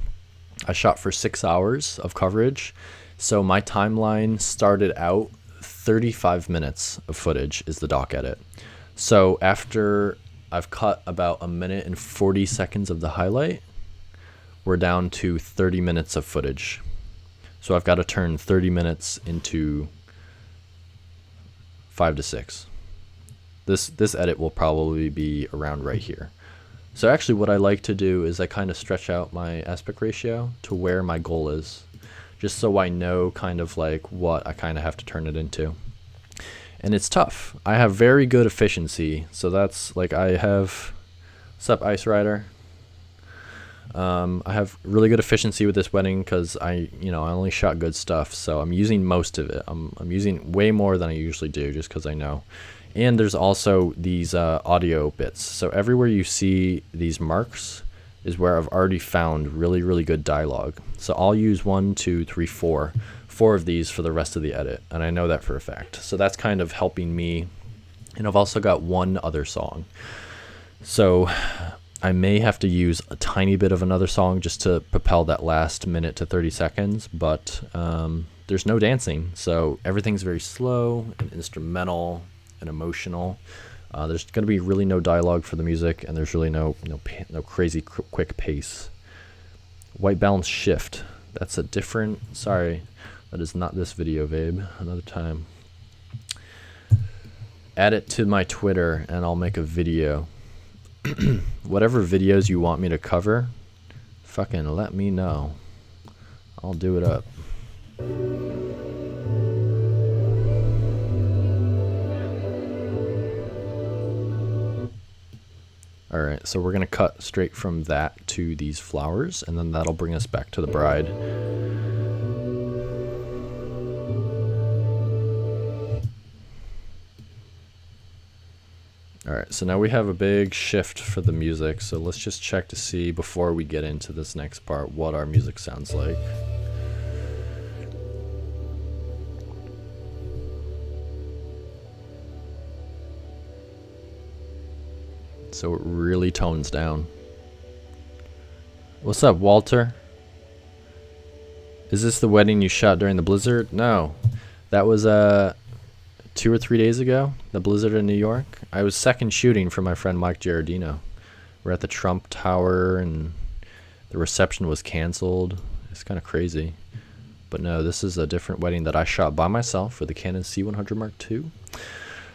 I shot for 6 hours of coverage. So my timeline started out 35 minutes of footage is the doc edit. So after I've cut about 1 minute and 40 seconds of the highlight, we're down to 30 minutes of footage. So I've got to turn 30 minutes into 5 to 6. This edit will probably be around right here. So actually what I like to do is I kind of stretch out my aspect ratio to where my goal is, just so I know kind of like what I kind of have to turn it into. And it's tough. I have very good efficiency, so that's like I have, what's up Ice Rider? I have really good efficiency with this wedding because I only shot good stuff, so I'm using most of it. I'm using way more than I usually do just because I know. And there's also these audio bits. So everywhere you see these marks is where I've already found really, really good dialogue. So I'll use 1, 2, 3, 4 of these for the rest of the edit, and I know that for a fact. So that's kind of helping me. And I've also got one other song. So I may have to use a tiny bit of another song just to propel that last minute to 30 seconds, but there's no dancing. So everything's very slow and instrumental and emotional. There's going to be really no dialogue for the music, and there's really no crazy quick pace. White balance shift. That's a different. Sorry, that is not this video, babe. Another time. Add it to my Twitter, and I'll make a video. Whatever videos you want me to cover, fucking let me know. I'll do it up. Alright, so we're going to cut straight from that to these flowers, and then that'll bring us back to the bride. Alright, so now we have a big shift for the music, so let's just check to see before we get into this next part what our music sounds like. So it really tones down. What's up, Walter? Is this the wedding you shot during the blizzard? No. That was 2 or 3 days ago, the blizzard in New York. I was second shooting for my friend Mike Giardino. We're at the Trump Tower and the reception was canceled. It's kind of crazy. But no, this is a different wedding that I shot by myself for the Canon C100 Mark II.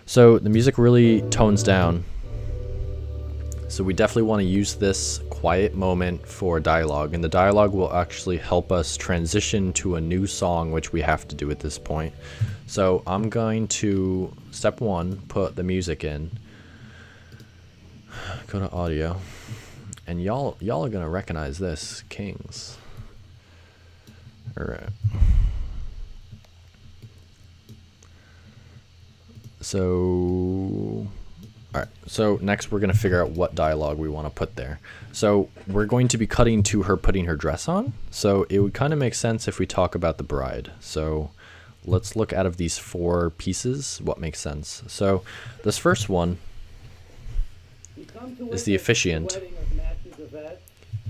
So the music really tones down. So we definitely want to use this quiet moment for dialogue, and the dialogue will actually help us transition to a new song, which we have to do at this point. So I'm going to, step 1, put the music in, go to audio, and y'all are gonna recognize this, Kings. All right. So. Alright, so next we're going to figure out what dialogue we want to put there. So we're going to be cutting to her putting her dress on. So it would kind of make sense if we talk about the bride. So let's look out of these 4 pieces what makes sense. So this first one is the officiant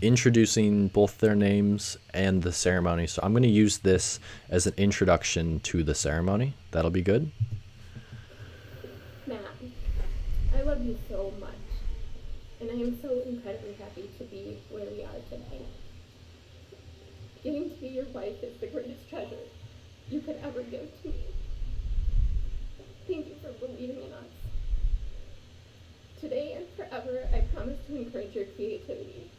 introducing both their names and the ceremony. So I'm going to use this as an introduction to the ceremony. That'll be good. Matt, I love you so much, and I am so incredibly happy to be where we are today. Getting to be your wife is the greatest treasure you could ever give to me. Thank you for believing in us. Today and forever, I promise to encourage your creativity.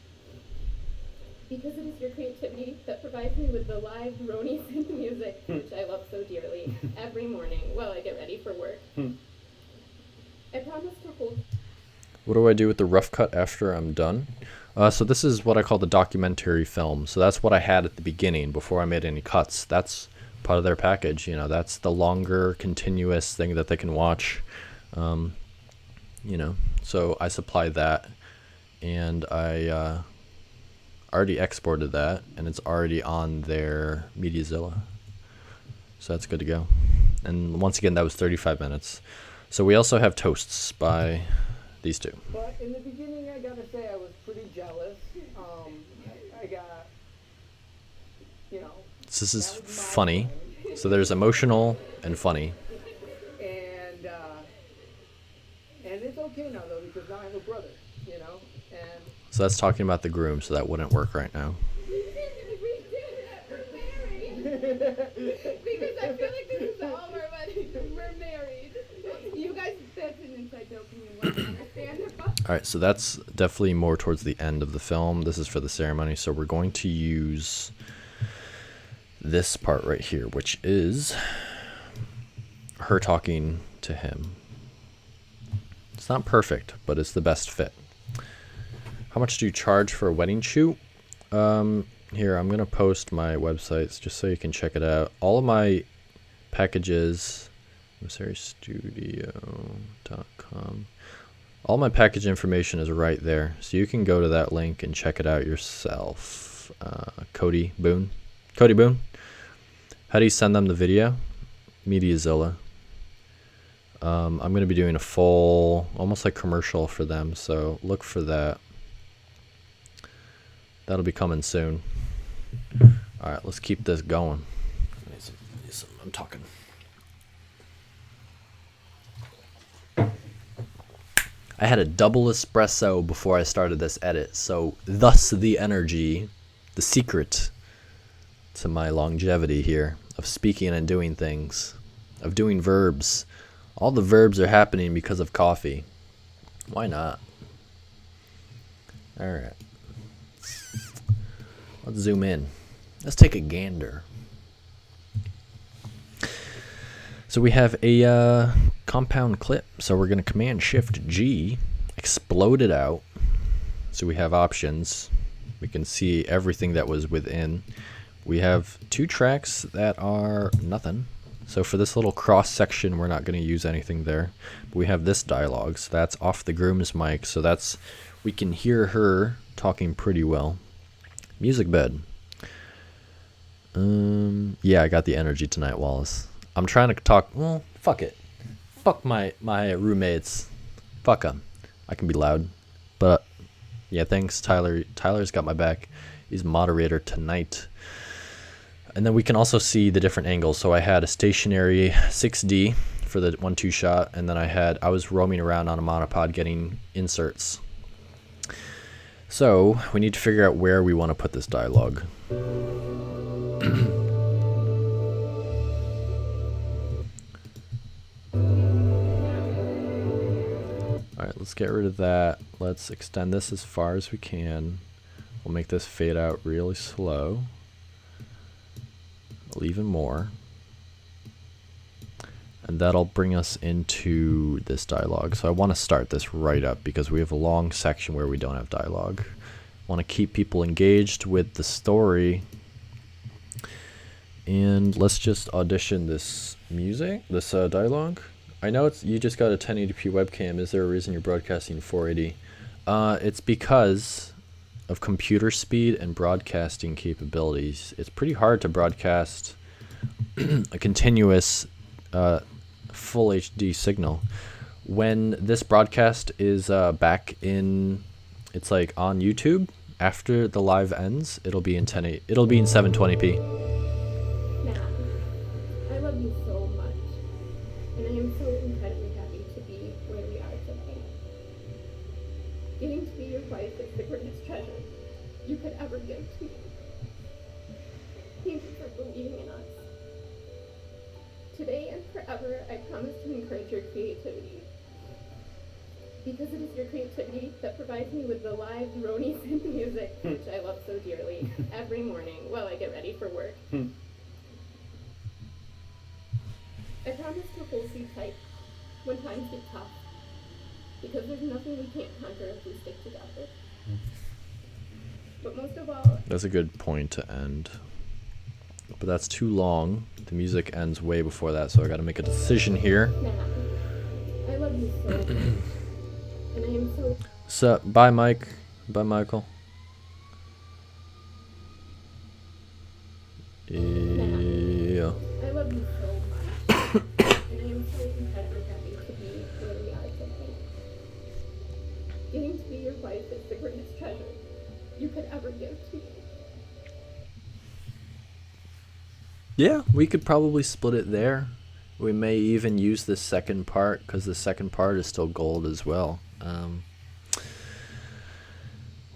Because it is your creativity that provides me with the live Roni synth music, which I love so dearly, every morning while I get ready for work. I promise to hold... What do I do with the rough cut after I'm done? So this is what I call the documentary film. So that's what I had at the beginning before I made any cuts. That's part of their package. You know, that's the longer, continuous thing that they can watch. You know, so I supply that, and I already exported that, and it's already on their Mediazilla. So that's good to go. And once again, that was 35 minutes. So we also have Toasts by the these two. But in the beginning, I gotta say I was pretty jealous. I got, you know, So this is that was my funny. friend. So there's emotional and funny. And it's okay now though because now I have a brother, you know, and So that's talking about the groom, so that wouldn't work right now. Because I feel like this is all our wedding. We're married. You guys, that's an inside joke and you wouldn't understand it. But All right, so that's definitely more towards the end of the film. This is for the ceremony, so we're going to use this part right here, which is her talking to him. It's not perfect, but it's the best fit. How much do you charge for a wedding shoot? Here, I'm going to post my websites just so you can check it out. All of my packages, emissarystudio.com. All my package information is right there, so you can go to that link and check it out yourself. Cody Boone. Cody Boone. How do you send them the video? MediaZilla. I'm going to be doing a full, almost like commercial for them, so look for that. That'll be coming soon. All right, let's keep this going. I'm talking. I had a double espresso before I started this edit, so thus the energy, the secret to my longevity here of speaking and doing things, of doing verbs. All the verbs are happening because of coffee. Why not? All right. Let's zoom in. Let's take a gander. So we have a compound clip. So we're going to Command-Shift-G, explode it out. So we have options. We can see everything that was within. We have 2 tracks that are nothing. So for this little cross section, we're not going to use anything there. But we have this dialogue. So that's off the groom's mic. So that's, we can hear her talking pretty well. Music bed. Yeah, I got the energy tonight, Wallace. I'm trying to talk. Well, fuck it. Fuck my roommates. Fuck them. I can be loud. But yeah, thanks, Tyler. Tyler's got my back. He's moderator tonight. And then we can also see the different angles. So I had a stationary 6D for the 1-2 shot, and then I was roaming around on a monopod getting inserts. So we need to figure out where we want to put this dialogue. Alright, let's get rid of that. Let's extend this as far as we can. We'll make this fade out really slow. Even more. And that'll bring us into this dialogue. So I want to start this right up because we have a long section where we don't have dialogue. I want to keep people engaged with the story. And let's just audition this music, this dialogue. I know you just got a 1080p webcam. Is there a reason you're broadcasting 480? It's because of computer speed and broadcasting capabilities. It's pretty hard to broadcast a continuous full HD signal. When this broadcast is back in, it's like on YouTube, after the live ends, it'll be in 720p. Matt, I love you so much, and I am so incredibly happy to be where we are today. Getting to be your wife is the greatest treasure you could ever give to me. Thank you for believing in us. Today and forever, I promise to encourage your creativity. Because it is your creativity that provides me with the live Roni synth music, which I love so dearly, every morning while I get ready for work. I promise to hold you tight when times get tough, because there's nothing we can't conquer if we stick together. But most of all, That's a good point to end. But that's too long. The music ends way before that, so I gotta make a decision here. Matt, I love you so much. And I am so So, bye, Mike. Bye, Michael. Yeah. I love you so much. And I am so incredibly happy to be where we are today. wife is the greatest treasure you could ever give to me. Yeah, we could probably split it there. We may even use this second part because the second part is still gold as well.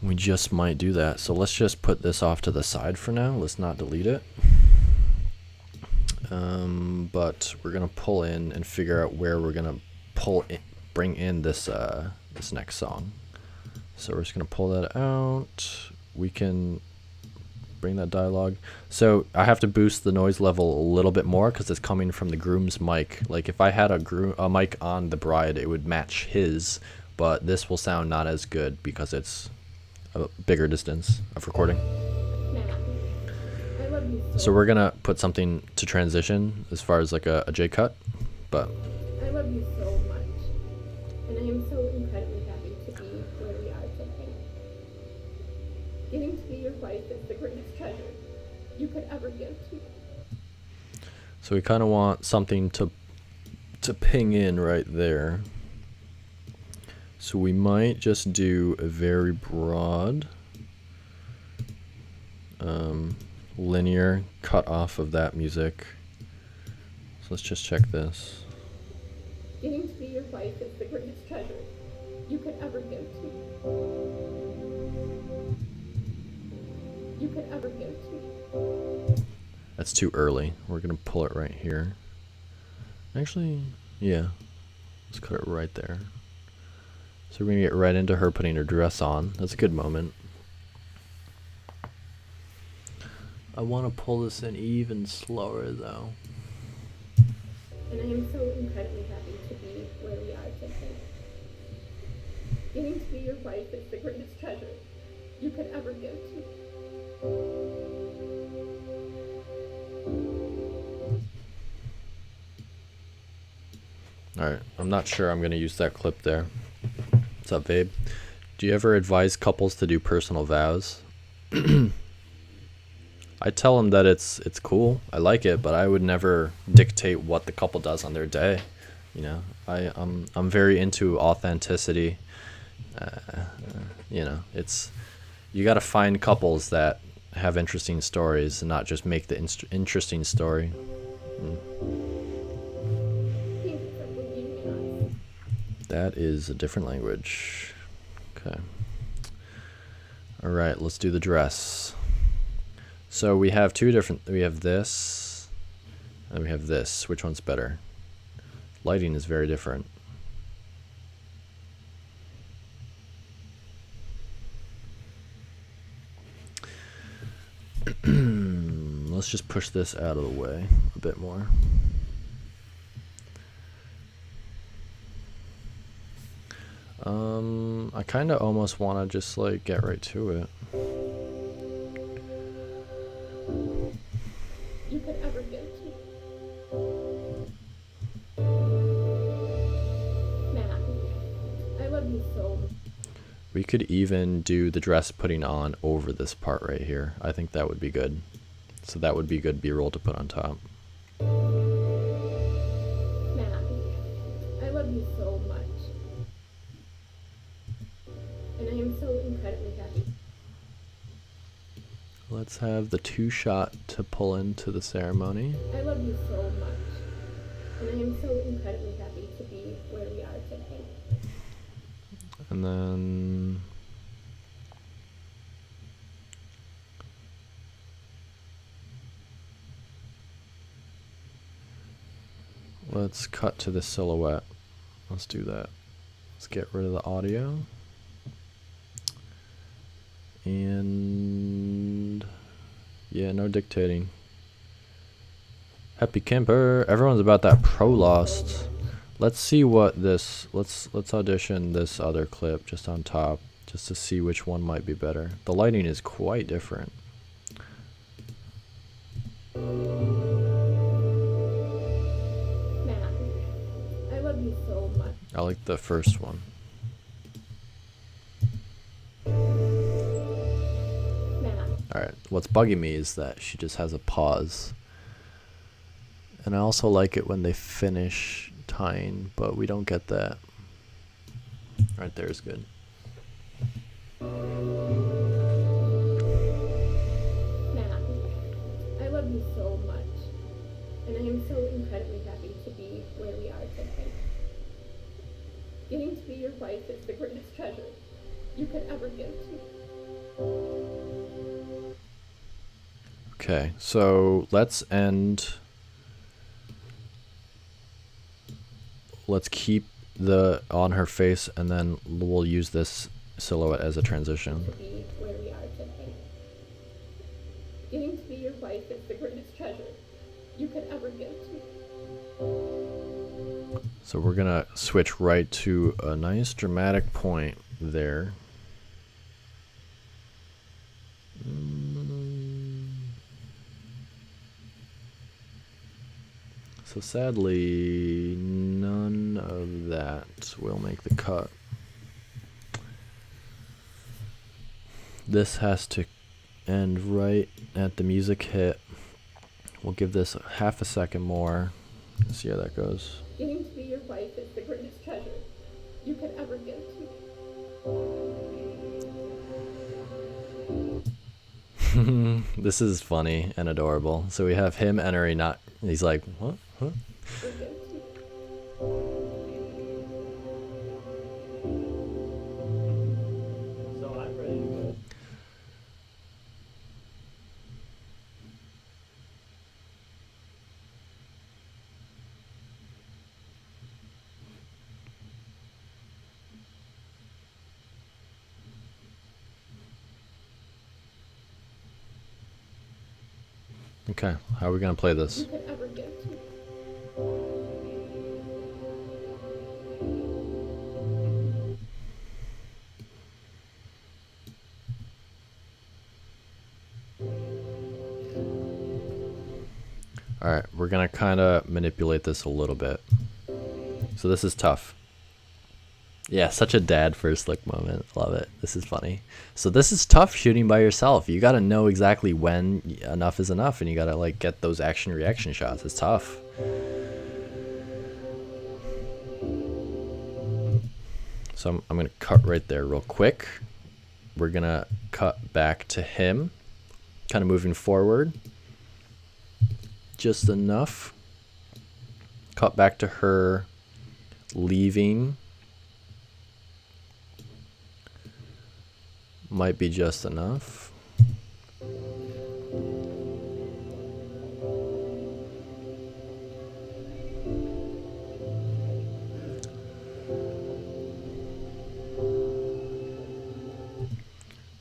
We just might do that. So let's just put this off to the side for now. Let's not delete it. But we're gonna pull in and figure out where we're gonna bring in this this next song. So we're just gonna pull that out. We can bring that dialogue. So I have to boost the noise level a little bit more because it's coming from the groom's mic. Like if I had a mic on the bride, it would match his, but this will sound not as good because it's a bigger distance of recording. Matt, I love you So we're gonna put something to transition as far as like a J cut, but I love you so much, and I am so incredibly happy to be where we are today. Getting to be your wife is the greatest treasure you could ever give to me. so we kind of want something to ping in right there. So we might just do a very broad linear cut off of that music. So let's just check this. Getting to be your wife is the greatest treasure you could ever give to me. You could ever give to me. That's too early. We're gonna pull it right here. Actually, yeah. Let's cut it right there. So we're gonna get right into her putting her dress on. That's a good moment. I want to pull this in even slower though. And I am so incredibly happy to be where we are today. Getting to be your wife is the greatest treasure you could ever give to me. Alright, I'm not sure I'm gonna use that clip there. What's up, babe? Do you ever advise couples to do personal vows? I tell them that it's cool. I like it, but I would never dictate what the couple does on their day. You know, I'm very into authenticity. You know, you got to find couples that have interesting stories and not just make the interesting story. Thank you for believing in us. That is a different language. Okay. All right, let's do the dress. So we have we have this, and we have this. Which one's better? Lighting is very different. Let's just push this out of the way a bit more. I kind of almost want to just like get right to it. You could ever give to me. Matt, I love you so much. We could even do the dress putting on over this part right here. I think that would be good. So that would be good B-roll to put on top. Matt, I love you so much. And I am so incredibly happy. Let's have the 2-shot to pull into the ceremony. I love you so much. And I am so incredibly happy to be where we are today. And then let's cut to the silhouette. Let's do that. Let's get rid of the audio. And yeah, no dictating. Happy camper. Everyone's about that pro lost. Let's see what this let's audition this other clip just on top just to see which one might be better. The lighting is quite different. Matt, I love you so much. I like the first one. Matt, Alright, what's bugging me is that she just has a pause. And I also like it when they finish tying, but we don't get that. Right there is good. incredibly happy to be where we are today. Getting to be your wife is the greatest treasure you could ever give to me. Okay, so let's keep the on her face, and then we'll use this silhouette as a transition. To be where we are today. Getting to be your wife is the greatest treasure you could ever give to me. So we're gonna switch right to a nice dramatic point there. So sadly, none of that will make the cut. This has to end right at the music hit. We'll give this half a second more. See how that goes. Getting to be your wife is the greatest treasure you could ever give to me. This is funny and adorable. So we have him entering, he's like, what? Huh? We're good to me. So I'm ready to go. Okay, how are we gonna play this? You could ever give to me. Alright, we're gonna kinda manipulate this a little bit. So this is tough. Yeah, such a dad first look moment. Love it. This is funny. So this is tough shooting by yourself. You gotta know exactly when enough is enough, and you gotta like get those action reaction shots. It's tough. So I'm gonna cut right there real quick. We're gonna cut back to him, kind of moving forward. Just enough. Cut back to her leaving. Might be just enough.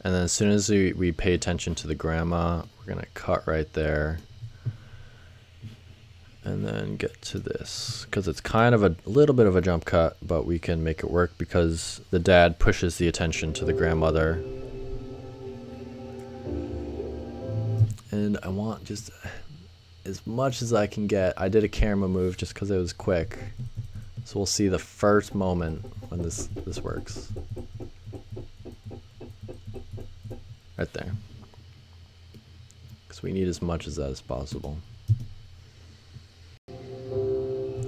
And then as soon as we pay attention to the grandma, we're gonna cut right there. And then get to this, because it's kind of a little bit of a jump cut, but we can make it work because the dad pushes the attention to the grandmother. And I want just as much as I can get. I did a camera move just because it was quick. So we'll see the first moment when this works. Right there. Because we need as much as that as possible.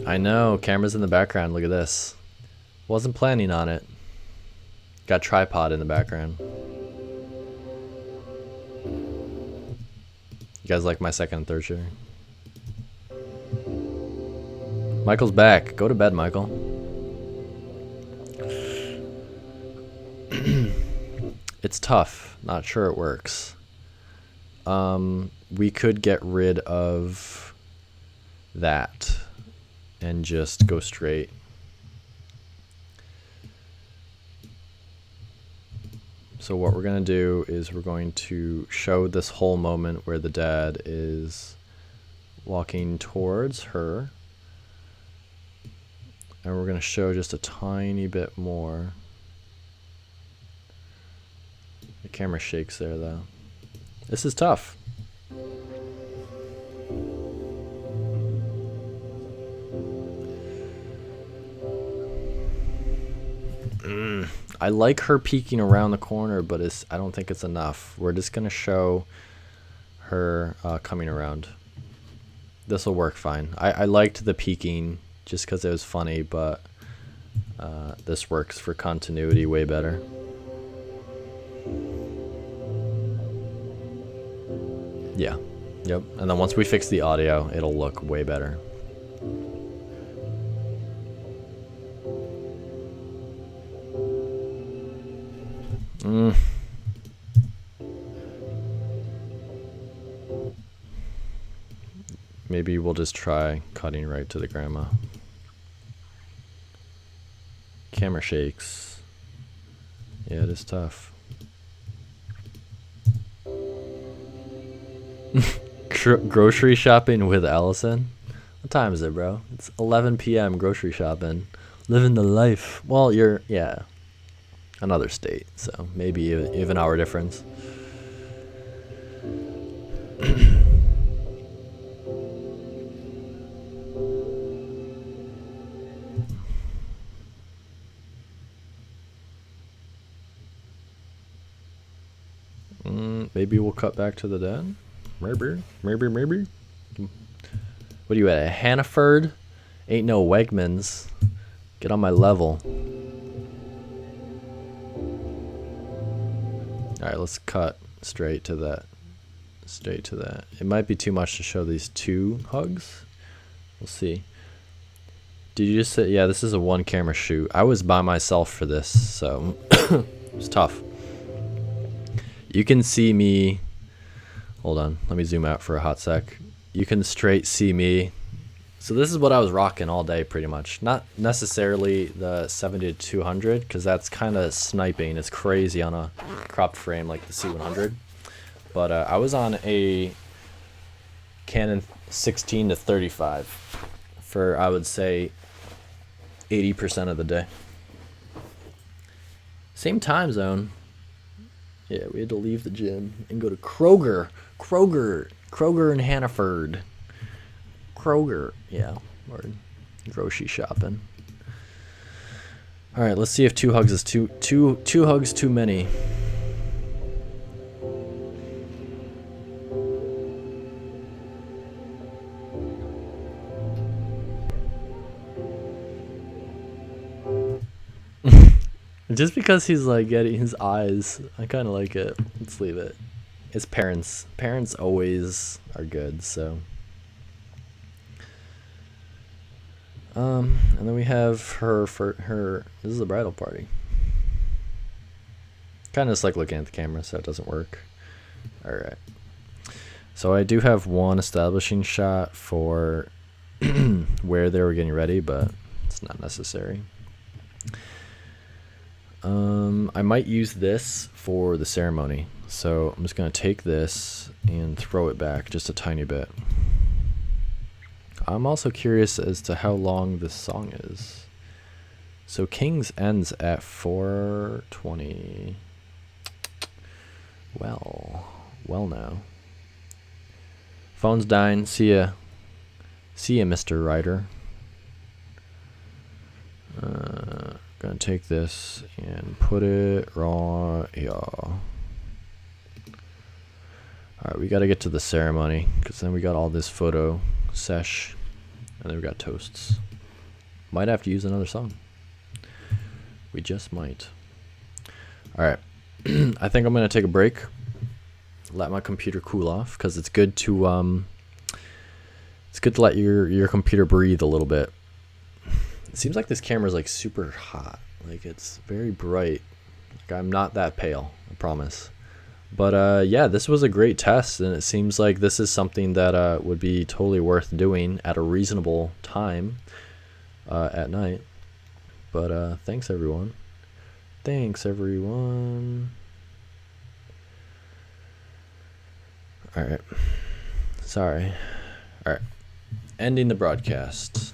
I know, camera's in the background, look at this. Wasn't planning on it. Got tripod in the background. You guys like my second and third share? Michael's back. Go to bed, Michael. It's tough. Not sure it works. We could get rid of that and just go straight. So what we're going to do is we're going to show this whole moment where the dad is walking towards her. And we're going to show just a tiny bit more. The camera shakes there though. This is tough. I like her peeking around the corner, but I don't think it's enough. We're just going to show her coming around. This will work fine. I liked the peeking just because it was funny, but this works for continuity way better. Yeah. Yep. And then once we fix the audio, it'll look way better. Maybe we'll just try cutting right to the grandma. Camera shakes. Yeah, it is tough. Grocery shopping with Allison? What time is it, bro? It's 11 p.m. grocery shopping. Living the life. Well, yeah, another state, so maybe even hour difference. Maybe we'll cut back to the den. Maybe. What are you at Hannaford? Ain't no Wegmans. Get on my level. Alright, let's cut straight to that. It might be too much to show these two hugs. We'll see. Did you just say, yeah, this is a one camera shoot. I was by myself for this, so it was tough. You can see me, hold on, let me zoom out for a hot sec. You can straight see me. So this is what I was rocking all day pretty much. Not necessarily the 70-200 because that's kind of sniping. It's crazy on a cropped frame like the C100. But I was on a Canon 16-35 for, I would say, 80% of the day. Same time zone. Yeah, we had to leave the gym and go to Kroger in Hannaford. Kroger, yeah, or grocery shopping. All right, let's see if two hugs is two hugs too many. Just because he's like getting his eyes, I kind of like it. Let's leave it. His parents always are good, so. And then we have her for her. This is a bridal party. Kind of just like looking at the camera, so it doesn't work. All right. So I do have one establishing shot for where they were getting ready, but it's not necessary. I might use this for the ceremony. So I'm just going to take this and throw it back just a tiny bit. I'm also curious as to how long this song is. So Kings ends at 4:20. Well now. Phone's dying. See ya, Mr. Ryder. Gonna take this and put it right here. Alright, we gotta get to the ceremony because then we got all this photo sesh and then we got toasts. Might have to use another song. We just might. Alright. I think I'm gonna take a break. Let my computer cool off because it's good to let your computer breathe a little bit. It seems like this camera is like super hot. Like it's very bright. Like I'm not that pale, I promise. But yeah, this was a great test, and it seems like this is something that would be totally worth doing at a reasonable time at night. But thanks everyone. All right. Sorry. All right. Ending the broadcast.